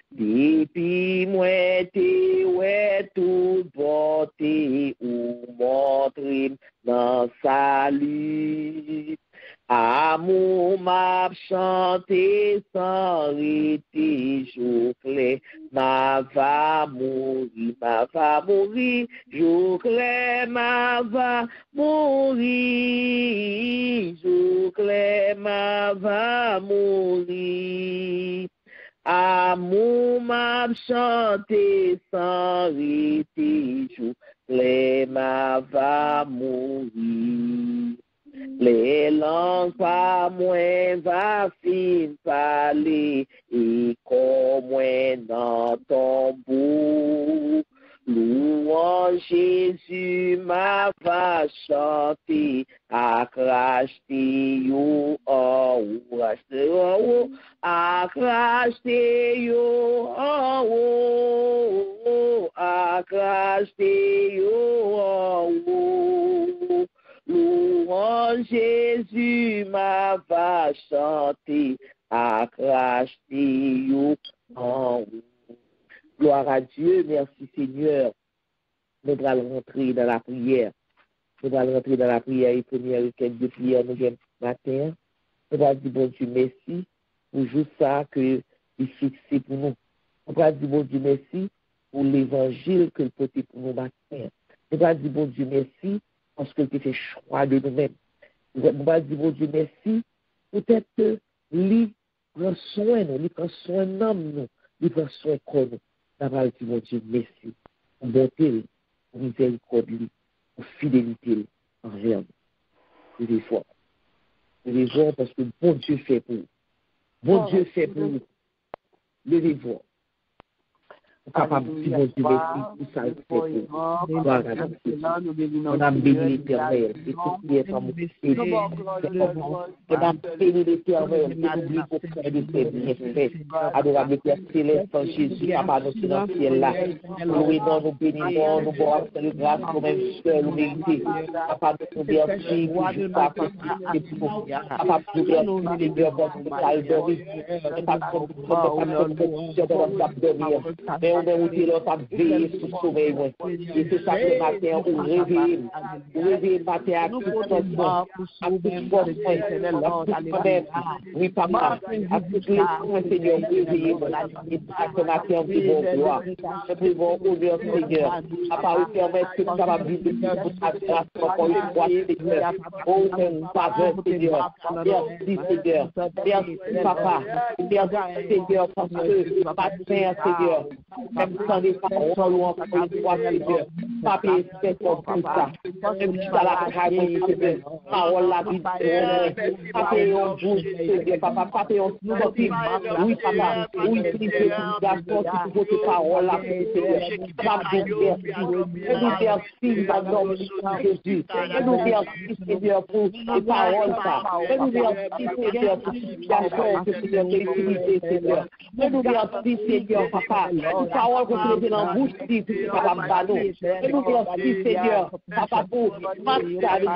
Depuis moi t'es ouais toute beauté ou montre dans salut. Amour m'a chanté sans arrêter, jour clair, ma va mourir, jour clair, ma va mourir, jour clair, ma va mourir. Amour m'a chanté sans arrêter, jour clair, ma va mourir. Les langues pas moins va fin parler et comme moins dans ton bout. Louange Jésus m'a va chanter à cracher yo en haut, à cracher yo en haut, à cracher yo en haut. Louange Jésus m'a va chanter à cracher yo en haut. Gloire à Dieu, merci Seigneur. Nous allons rentrer dans la prière. Nous allons rentrer dans la prière et première requête de prière nous avons matin. Nous allons dire bon Dieu merci pour juste ça que il fixé pour nous. Nous allons dire bon Dieu merci pour l'évangile que le porté pour nous matin. Nous allons dire bon Dieu merci parce que tu fais choix de nous-mêmes. Nous allons dire bon Dieu merci peut-être que lui prend soin de nous, lui prend soin de nous, lui prend soin de nous. Nous allons dire bon Dieu merci pour bonté, pour miséricorde, pour fidélité envers nous. Nous devons parce que bon Dieu fait pour nous. Bon Dieu fait pour nous. Nous devons. Capable de dire bon Dieu merci pour ça. On a béni l'Éternel. Et tout qui est en nous. On a béni l'Éternel. Et n'oublie qu'aucun de ses bienfaits. Adorable Père Céleste en Jésus, Papa notre dans le ciel là. Louez-nous, nous bénissons, nous boirons de grâce pour même seul nous mériter. Papa nous merci pour juste ça. Papa nous merci Seigneur pour notre calvaire. Papa nous merci pour notre abdomen. ou même où tu es là, tu as veillé sur le sommeil. Et c'est ça que le matin, on réveille le matin à tout moment, à tout moment, oui, papa, à tous les soins, Seigneur, réveillez-moi. Et à ce matin, on dit bon gloire, on dit bon honneur, Seigneur. Papa, vous permettez que nous soyons vivre pour ta grâce, encore une fois, Seigneur. Oh, même faveur, Seigneur. Merci, Seigneur. Merci, papa. Merci, Seigneur, parce que matin, Seigneur, même sans les paroles ou encore une fois, Seigneur, papa, c'est pour ça. Même si ça la caille, Seigneur, parole la vie, papa, on bouge, Seigneur, papa, on sortit. Oui, papa, oui, Seigneur, garçon, qui vous tes paroles là, Seigneur. Papa, merci, madame Jésus. Nous merci, Seigneur, pour les paroles, ça. Nous merci, Seigneur, pour l'utilisation que tu as utilisée, Seigneur. Nous merci, Seigneur, papa, pour les paroles que tu as dans la bouche, papa, nous merci, Seigneur, papa, pour la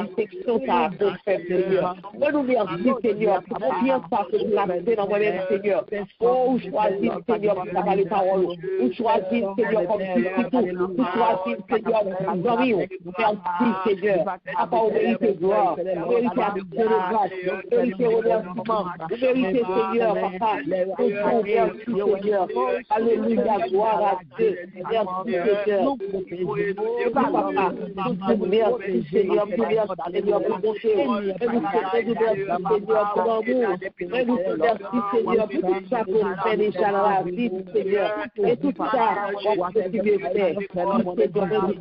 dissection, ça, pour faire, Seigneur. Nous merci, Seigneur, pour confiance, ça, que tu l'as fait dans moi-même, Seigneur. Oh, choisis, Seigneur, pour savoir les paroles. Ou choisis, Seigneur, comme tout. Ou choisis, Seigneur, pour amis. Merci, Seigneur. Papa, vous méritez gloire. Vous méritez action de grâce. Vous méritez remerciement. Vous méritez, Seigneur, papa. Merci, Seigneur. Alléluia, gloire à Dieu. Merci, Seigneur. Papa, merci, Seigneur, pour Seigneur, pour bonté. Merci, Seigneur, pour l'amour. Merci, Seigneur, pour tout ça qu'on fait déjà dans la vie, Seigneur. Et tout ça, on peut tu me fais.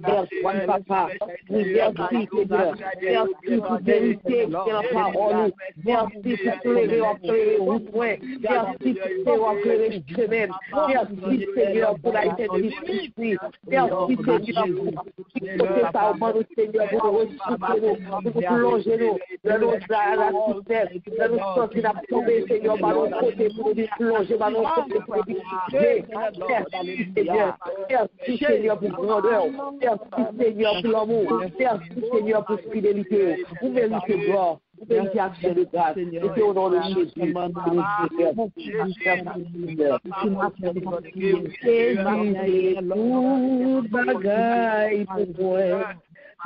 Merci, papa. Oui, merci, Seigneur. Merci pour vérité qui est la parole. Merci pour pleurer en pleurer au point. Merci pour pleurer en pleurer chemin. Merci, Seigneur, pour la tête du Christ. Merci, Seigneur, pour fixer ça au monde, Seigneur, pour nous ressourcer, pour plonger nous dans nos la système, dans nos sorties à tomber, Seigneur, par nos côtés, pour nous plonger, par nos côtés, pour nous plonger. Merci, Seigneur. Merci, Seigneur, pour grandeur. Merci, Seigneur, pour l'amour. Merci, Seigneur, pour fidélité. Vous méritez gloire. Vous méritez action de grâce. Et c'est au nom de Jésus que nous prions. Jésus, tout bagaille pour moi.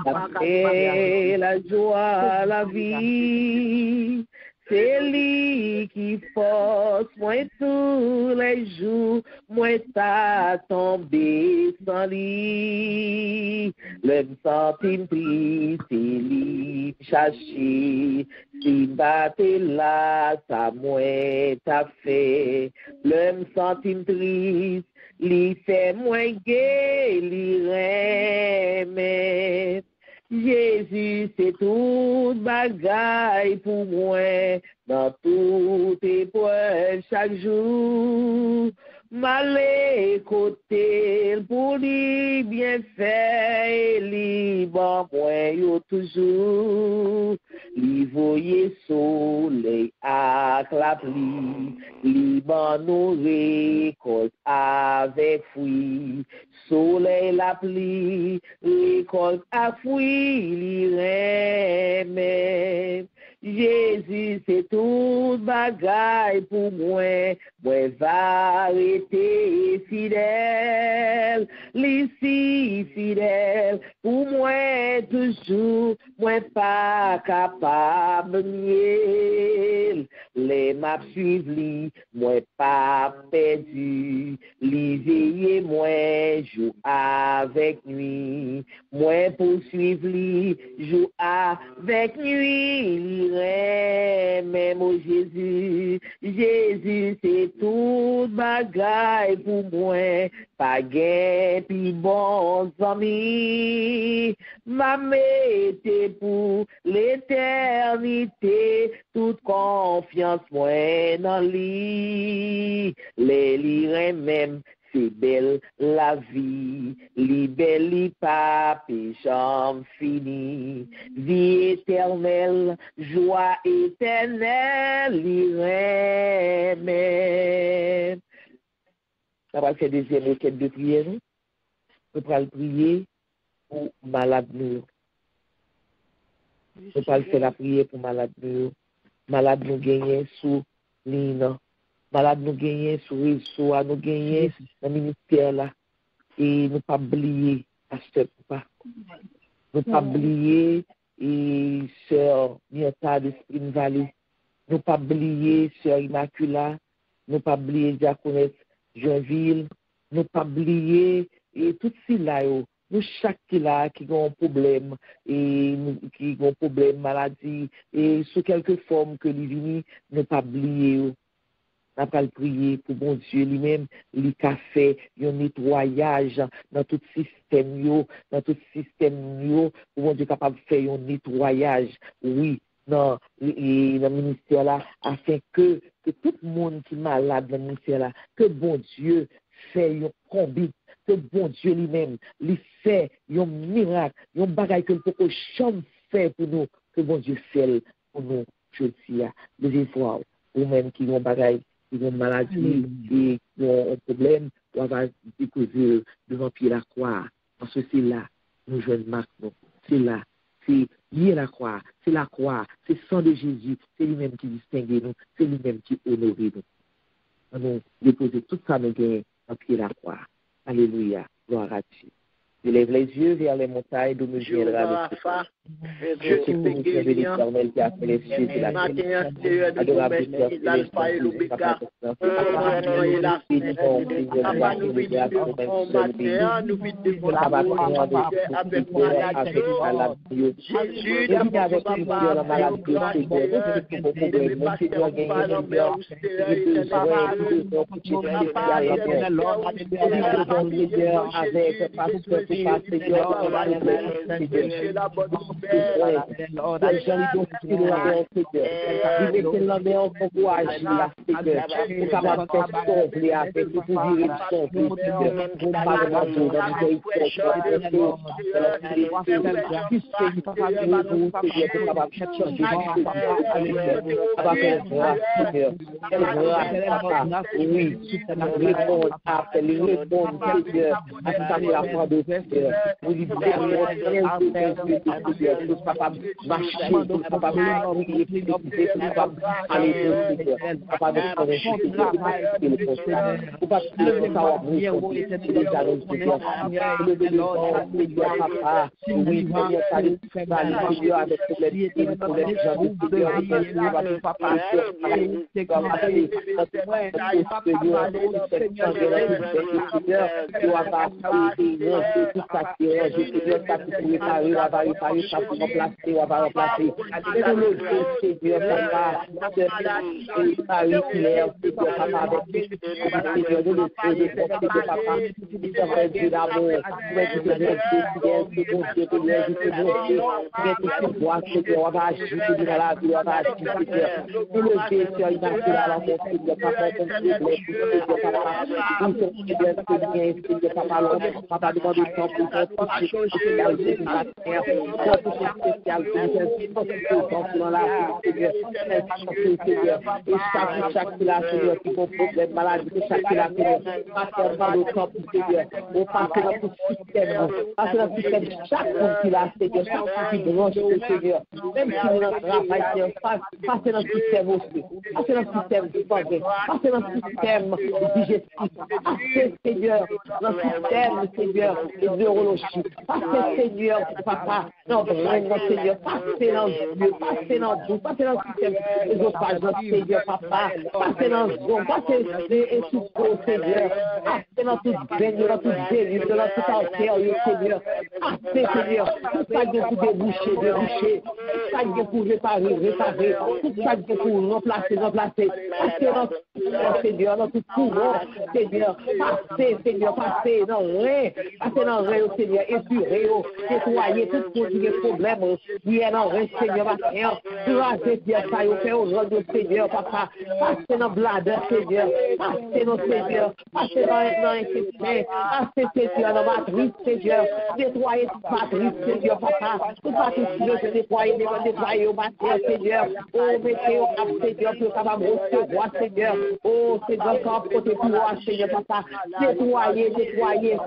La paix, la joie, la vie. C'est lui qui force moi tous les jours, moi t'as tombé sans lui. Le sentime triste, c'est lui chercher, si battre là, ça moi t'as fait. Le sentime triste, lui fait moins gai, lui remet. Jésus, c'est toute bagaille pour moi, dans toute épreuve chaque jour. M'aller côté pour lui bien faire et lui bon moi yo toujours. Lui voyer soleil avec la pluie, lui bon nous récolte avec fruit. Soleil la pluie, récolte à fruit, lui remet. Jésus, c'est toute bagaille pour moi. Moi, va rester fidèle. L'ici fidèle. Pour moi, toujours. Moi, pas capable de nier. Les maps suivent lui. Moi, pas perdu. Li veiller, moi, joue avec nuit. Moi, poursuivre lui. Joue avec nuit. Même au Jésus, Jésus c'est toute bagaille pour moi, pas gain pis bons amis, m'a mette pour l'éternité, toute confiance moi dans lui, les lire même. C'est belle la vie, li belle li pas pécham fini, vie éternelle, joie éternelle, li remet. Ça va faire deuxième requête de prière. Nous allons prier pour malade nous. Nous allons faire la prière pour malade nous. Malade nous gagner sous l'île. Malade nous gagner sur réseau, nous gagner dans le ministère là. et nous pas oublier pasteur papa. Nous pas oublier et sœur Nieta de Spring Valley. Nous pas oublier sœur Immacula. Nous pas oublier diaconesse Joinville. Nous pas oublier et tout ces là nous chaque qui là qui ont un problème et qui ont un problème maladie et sous quelque forme que les vini nous pas oublier. N'a pas le prier pour bon Dieu lui-même, lui a fait un nettoyage dans tout système pour bon Dieu capable de faire un nettoyage, oui, dans le ministère là, afin que tout le monde qui est malade dans le ministère là, que bon Dieu fait un combat, que bon Dieu lui-même, lui fait un miracle, un bagage que le peut jamais faire pour nous, que bon Dieu fait pour nous, je dis, deuxième fois, ou même qui ont bagage, qui ont maladie et qui ont un problème, on va déposer devant pied la croix. Parce que c'est là, nous jouons Marc, c'est là, c'est lié la croix, c'est la croix, c'est le sang de Jésus, c'est lui-même qui distingue nous, c'est lui-même qui honore nous. On nous déposer tout ça dans pied la croix. Alléluia, gloire à Dieu. Je lève les yeux vers les montagnes d'où nous viendra le secours. Je suis béni l'Éternel qui a fait les cieux et la terre. Adorable Seigneur céleste, Papa, nettoyer au matin, Seigneur. Oh, mettez au cap, Seigneur, pour capable recevoir, Seigneur. Oh, Seigneur, quand côté toi, Seigneur, papa. Nettoyer,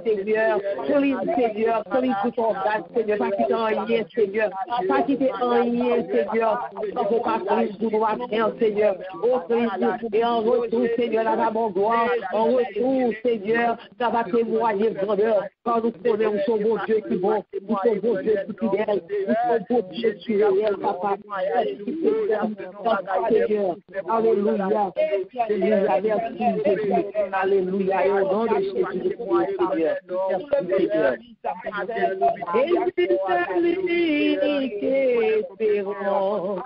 Seigneur. Seigneur, tout ton organe, Seigneur. Pas quitter rien, Seigneur. Pas quitter rien, Seigneur. Quand vous passez pour nous matin, Seigneur. Oh, Christ, et en retour, Seigneur, là, dans mon gloire. En retour, Seigneur, ça va témoigner grandeur. Quand nous connaissons son bon Dieu qui est bon, nous sommes bon Dieu qui est fidèle, nous sommes bon Dieu qui est réel, papa. Seigneur, alléluia. Alléluia, merci Jésus. Alléluia. Et au nom de Jésus, Seigneur. Et c'est lui qui espérons,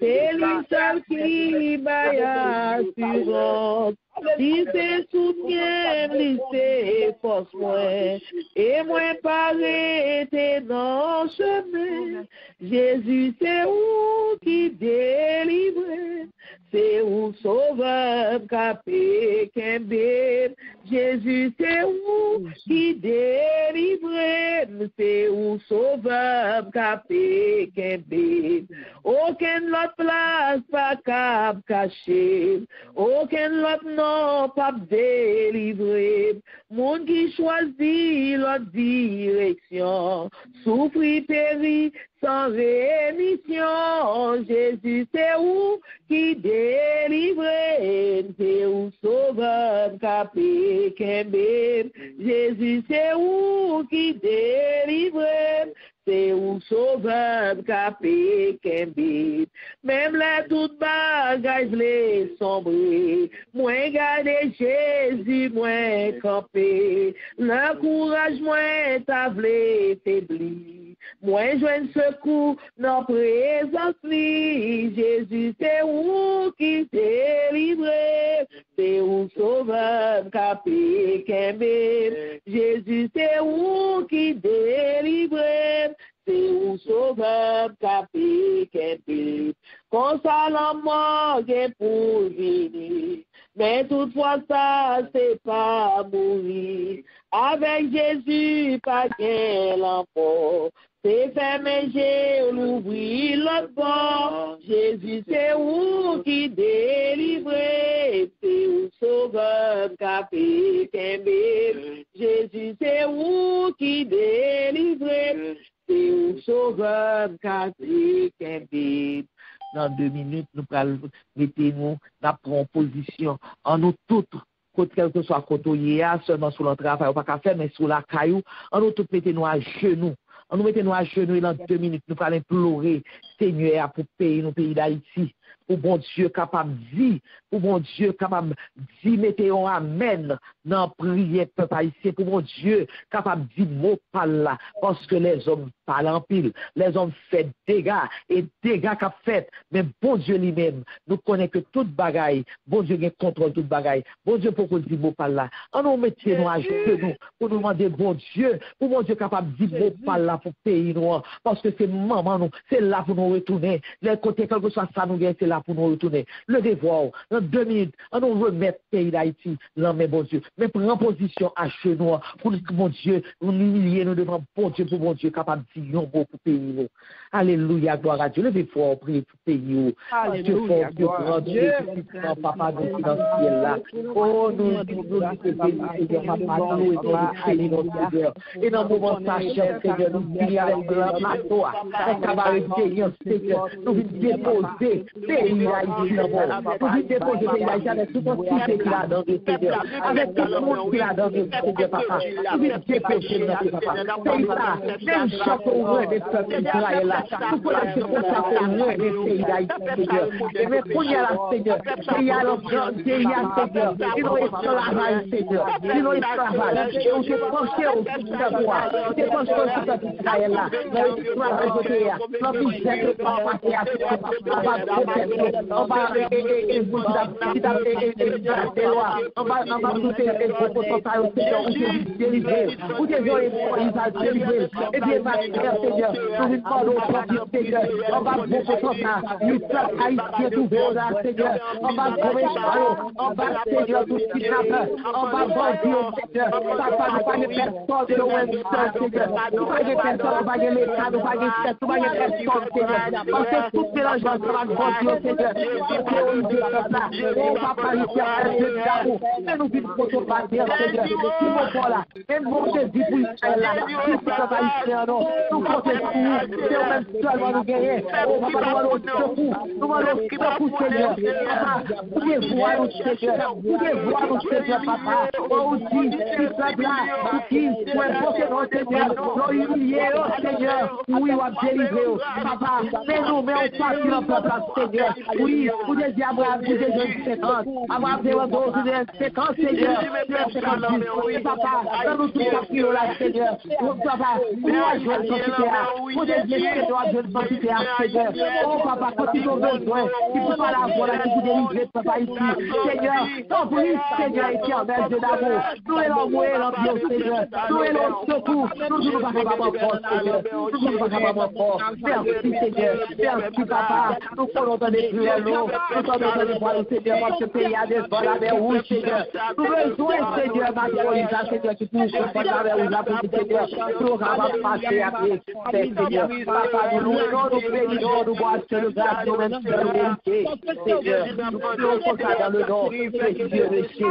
c'est lui seul qui m'aille assurance. Il se soutient, il se force moins, et moi paraître dans le chemin. Jésus, c'est où qui délivre, c'est où sauveur capé qu'un. Jésus, c'est où qui délivre, c'est où sauveur capé qu'un. Aucune autre place pas cap caché, aucun autre non pas délivré. Monde qui choisit l'autre direction, souffrit périt sans rémission. Jésus, c'est où qui délivre, c'est où sauveur capé qu'un. Jésus, c'est où qui délivre, c'est où sauveur capé qu'un. Même là toute bagage les sombrer, moins garder Jésus, moins camper, le courage moins tablé faibli, moins joindre secours dans présence li. Jésus, c'est où qui délivre, c'est où sauveur capé qu'un. Jésus, c'est où qui délivre, c'est où sauveur capé qu'un. Comme ça la mort est pour venir, mais toutefois ça c'est pas mourir. Avec Jésus pas qu'elle l'emporte, c'est fermer j'ai l'ouvrir l'autre bord. Jésus c'est où qui délivre, c'est où sauveur capé qu'un. Jésus c'est où qui délivre, c'est où sauveur capé qu'un. Dans 2 minutes, nous allons mettre nous dans position en nous toutes, quel que soit côté, seulement sur le travail, pas qu'à faire, mais sur la caillou, en nous toutes mettez nous à genoux. En nous mettez nous à genoux et dans 2 minutes, nous allons implorer Seigneur pour payer nos pays d'Haïti. Pour bon Dieu capable de dire, pour bon Dieu capable de dire, mettez un amen dans la prière peuple haïtien, pour bon Dieu capable de dire mot par là, parce que les hommes parlent en pile, les hommes font dégâts, et dégâts qu'a fait, mais bon Dieu lui-même, nous connaissons que toute bagaille, bon Dieu contrôle toute bagaille, bon Dieu pour qu'on dise mot par là, on nous mettez nous à genoux, pour nous demander bon Dieu capable de dire mot par là pour pays nous, parce que c'est maman nous, c'est là pour nous retourner, les côtés, quel que soit ça nous gagne, c'est là pour nous retourner. Le devoir, dans 2 minutes, on nous remet le pays d'Haïti, là, mais bon Dieu, mais prends position à genoux, pour que mon Dieu, nous humilier, nous devons bon Dieu, capable de dire bon pour pays nous. Alléluia, gloire à Dieu. Levez fort, priez pour pays. Dieu fort, Dieu grand, Dieu, papa, nous dans le ciel là. Oh, nous Seigneur, papa, nous et Seigneur. Et dans le moment ça, cher Seigneur, nous prions avec le bateau, un cabaret Seigneur, nous venons déposer pays Haïti d'abord. Nous venons déposer pays Haïti avec tout le monde qui est là dans le Seigneur. Avec tout le monde qui est là dans le Seigneur, papa. Nous venons déposer notre papa. C'est là, même chacun des peuples d'Israël là. Nous pouvons lâcher pour ça pour nous des pays d'Haïti, Seigneur. Et mais pour y aller, Seigneur, pays à l'enfant, pays à Seigneur. Ils ont esclavage, Seigneur. Ils ont esclavage. Et on s'est penché au pouvoir. On s'est penché au pouvoir d'Israël là. Dans l'esclavage de pays. Dans le budget de papa qui a fait. On va protéger. On va vous dire des lois. On va tout faire pour total au Seigneur. On s'est délivré. Vous devez ils délivré. Et bien, ma Seigneur, nous parlons Seigneur, on va beaucoup de ça, nous sommes haïtiens tout beau là, Seigneur, on va trouver ça, on va Seigneur tout ce qui n'a on va vendre, Seigneur, papa, nous pas de personne de Western, Seigneur, nous pas de personne, nous pas de l'État, nous pas de personne, nous pas de personne, Seigneur, parce que tout mélange va grandir, Seigneur. Oh, papa, il y a Dieu d'amour. Mais nous vivons pour ton bâtir, Seigneur. Si mon là, même mon Jésus pour Israël là, si c'est un haïtien, non, nous comptons tout, c'est au même seulement nous gagner. Oh, papa, nous allons secours, Seigneur. Papa, vous devez voir nous, Seigneur. Vous devez voir nous, Seigneur, papa. Oh, aussi, si c'est là, qui, pour imposer nos Seigneur, nous humilier, oh, Seigneur. Oui, on va délivrer, papa. Mais on passe dans notre place, Seigneur. Oui, vous devez Abraham, vous devez 50. Abraham, vous devez 50, Seigneur. Papa, dans nous tous les là, Seigneur. Papa, nous avons besoin de vous devez besoin de Seigneur. Oh, papa, quand ils ont besoin, il ne faut pas la voir, là, qui vous délivrer, papa, ici. Seigneur, oublie, Seigneur, éternel, Dieu d'amour. Nous allons l'ambiance, Seigneur. Nous allons secours. Nous ne sommes pas capables de faire, Seigneur. Nous ne sommes pas capables de faire. Merci, Seigneur. Merci, papa. Nous prenons dans les plus lourds. Nous sommes dans les voiles, Seigneur, parce que pays a des vols à mer rouge, Seigneur. Nous besoin, Seigneur, ma Paulisa, Seigneur, qui nous fait pas la mer rouge, Seigneur. Nous allons passer après, Seigneur. Papa, nous louons, nous bénissons, nous voici le grâce, nous même sur le vérité, Seigneur. Nous faisons ça dans le nom précieux de Jésus.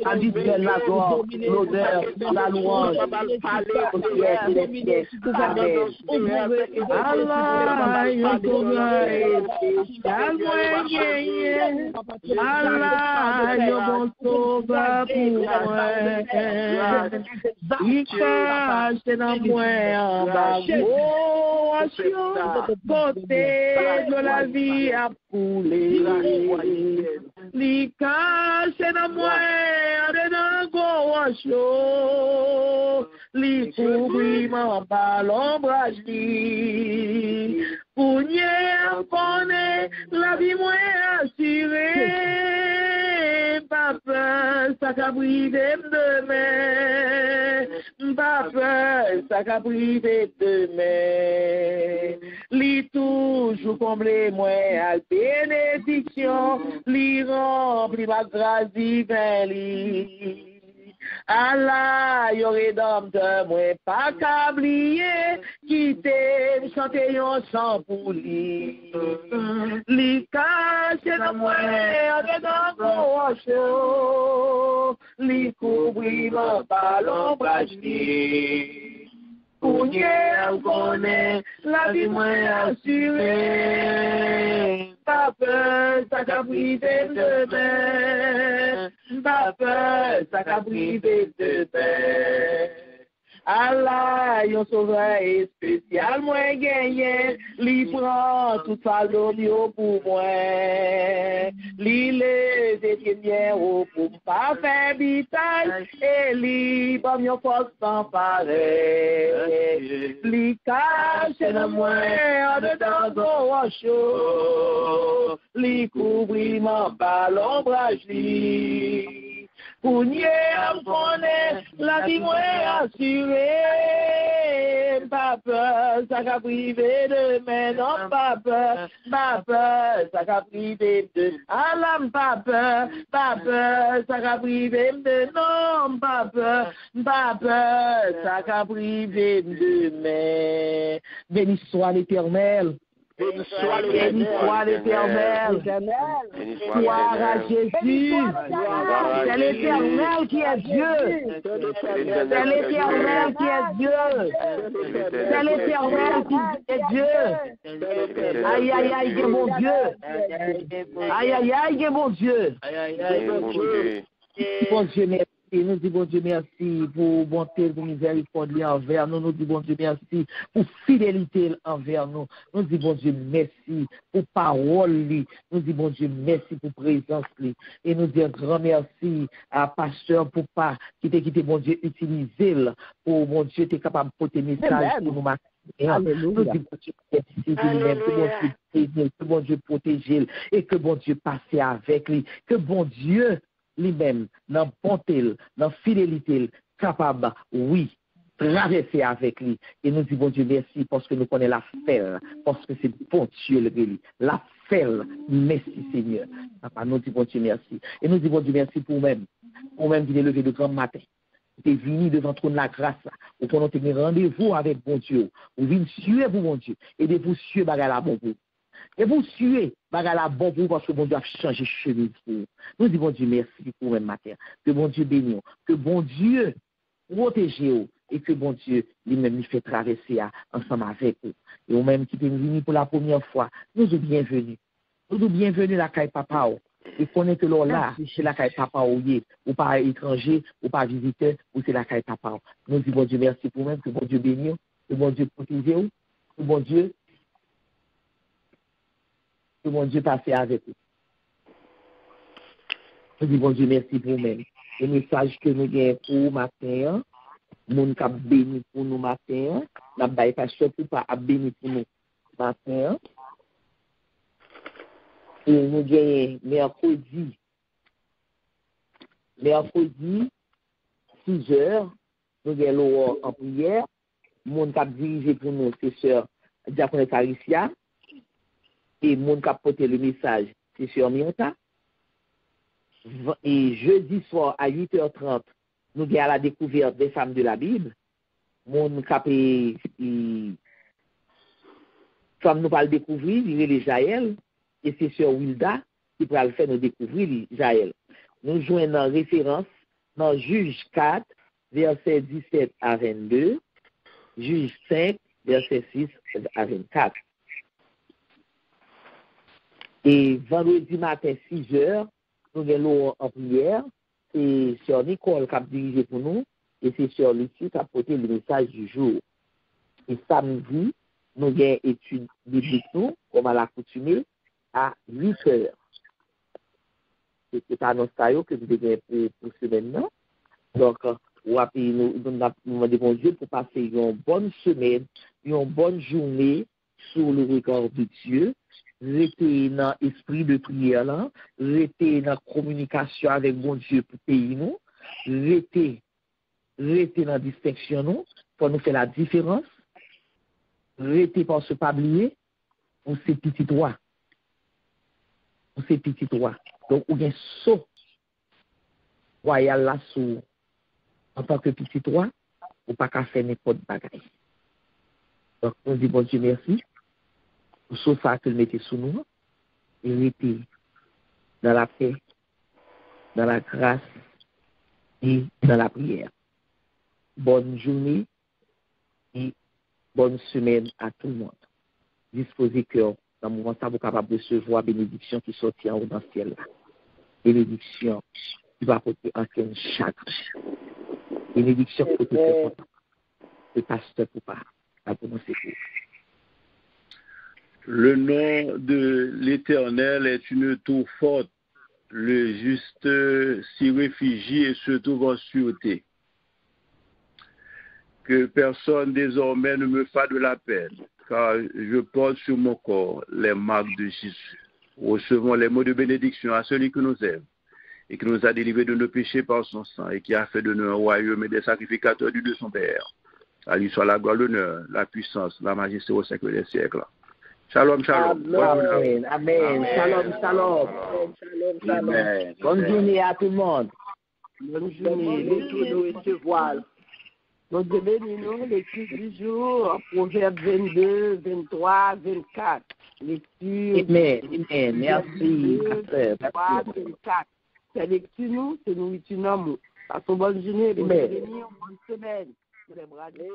À l'Israël, la gloire, l'honneur, la louange, au ciel céleste. Amen. Allah, yo Allah, yo bon sauveur pour moi. Il cache dans moi en bas. Oh, côté de la vie a coulé. Il cache dans moi en dedans chaud. Il couvrit mon ballon brage. Pour n'y connaître la vie moins assurée. Pas peur, ça qu'a privé demain. Pas peur, ça qu'a privé demain. Li toujours comblé moi à bénédiction. Li rempli ma grâce divine li. Allah, yo rédempteur, moi pas qu'ablier, quitter, chanter un chant pour lui. Li cache dans moi, dedans mon chaud, li couvrit mon ballon bragi. Pour n'y connaît la vie moins assurée. Pas peur, ça qu'a privé demain. Pas peur, ça qu'a privé demain. Allah, yon sauveur spécial, moi gagné, li prend tout fardeau pour moi. Li les étienne pour pas faire bitage, et li bon yon force sans pareil. Li cache dans moi, en dedans au chaud, li couvrit mon ballon brage li. Pour n'y connaître la vie moins assurée. Pas peur, ça qu'a privé demain. Non, pas peur, ça qu'a privé de. Alam, pas peur, ça qu'a privé de. Non, pas peur, ça qu'a privé de demain. Béni soit l'Éternel. Béni soit l'Éternel. Gloire à Jésus. C'est l'Éternel qui est Dieu. C'est l'Éternel qui est Dieu. C'est l'Éternel qui est Dieu. Aïe, aïe, aïe, que mon Dieu. Aïe, aïe, aïe, que mon Dieu. Bon Dieu, merci. Nous disons bon Dieu merci pour bonté, pour miséricorde envers nous. Nous disons bon Dieu merci pour fidélité envers nous. Nous disons bon Dieu merci pour parole. Nous disons bon Dieu merci pour présence. Et nous disons grand merci à pasteur pour pas quitter bon Dieu utiliser pour bon Dieu t'es capable de porter message pour nous marquer. Nous disons bon Dieu merci pour lui-même, que bon Dieu protéger et que bon Dieu passe avec lui, que bon Dieu lui-même, dans bonté, dans fidélité, capable, oui, traverser avec lui. Et nous disons, bon Dieu, merci parce que nous connaissons l'affaire, parce que c'est bon Dieu le béni. L'affaire, merci Seigneur. Papa, nous disons, bon Dieu, merci. Et nous disons, bon Dieu, merci pour nous-mêmes qui est levé de grand matin. t'es venu devant le trône de la grâce, ou qu'on a rendez-vous avec bon Dieu, ou venez suer pour bon Dieu, et de vous suer bagarre la bon pour. Et vous suez bagarre la bon pour parce que bon Dieu a changé chemin pour vous. Nous disons bon Dieu merci pour même matin, que bon Dieu bénisse, que bon Dieu protège vous, et que bon Dieu lui-même lui fait traverser ensemble avec vous. Et vous-même qui êtes venus pour la première fois, nous sommes bienvenus. Nous sommes bienvenus à la caille papa. Et connaître que là, c'est la caille papa ou pas étranger, ou pas visiteur, ou c'est la caille papa. Nous disons bon Dieu merci pour vous-même, que bon Dieu bénisse, que bon Dieu protège vous, que bon Dieu passe avec vous. Nous disons bon Dieu merci pour vous-même. Le message que nous avons pour matin, moun k'ap béni pour nous matin, n'a pas pasteur pour pas béni pour nous matin. Et nous avons mercredi 6 heures, nous avons l'heure en prière. Moun k'ap dirigé pour nous, c'est sœur Diaconesse Aricia. Et moun k'ap porté le message, c'est sœur Miota. Et jeudi soir à 8h30, nous avons la découverte des femmes de la Bible. Mon capé, comme nous allons découvrir, il est Jaël, et c'est sur Wilda qui va le faire nous découvrir Jaël. Nous joignons en référence dans Juge 4, verset 17 à 22, Juge 5, verset 6 à 24. Et vendredi matin, 6 heures, nous avons en prière. C'est sur Nicole qui a dirigé pour nous, et c'est sur Lucie qui a porté le message du jour. Et samedi, nous avons étude biblique, comme à l'accoutumée, à 8 heures. C'est un annonce que vous devez pour ce maintenant. Donc, nous demandons bon Dieu pour passer une bonne semaine, une bonne journée sous le regard de Dieu. Rester dans l'esprit de prière là, rester dans la communication avec bon Dieu pour payer nous, rester dans la distinction nous, pour nous faire la différence, rester pour se pas oublier, on c'est petit roi. On c'est petit roi. Donc, on a un saut royal là sous, en tant que petit roi, ou pas qu'à faire n'importe bagaille. Donc, on dit bon Dieu merci. Sauf ça que le mettez sous nous, et mettez dans la paix, dans la grâce et dans la prière. Bonne journée et bonne semaine à tout le monde. Disposez cœur, dans le moment où vous êtes capable de recevoir la bénédiction qui sortit en haut dans le ciel. Bénédiction qui va porter en chaque. Bénédiction qui peut être content. Le pasteur pour pas à prononcer pour. Le nom de l'Éternel est une tour forte. Le juste s'y réfugie et se trouve en sûreté. Que personne désormais ne me fasse de la peine, car je porte sur mon corps les marques de Jésus. Recevons les mots de bénédiction à celui qui nous aime et qui nous a délivrés de nos péchés par son sang et qui a fait de nous un royaume et des sacrificateurs du de son Père. À lui soit la gloire, l'honneur, la puissance, la majesté au siècle des siècles. Shalom, shalom. Amen, amen. Shalom, shalom. Amen. Bonne journée à tout le monde. Bonne journée. Laissez-nous recevoir. Nous bénissons l'étude du jour, Proverbe 22, 23, 24. Lecture. Amen. Merci. 23, 24. C'est lecture, nous, c'est nous utilisons. Passons bonne journée, bonne semaine. Amen.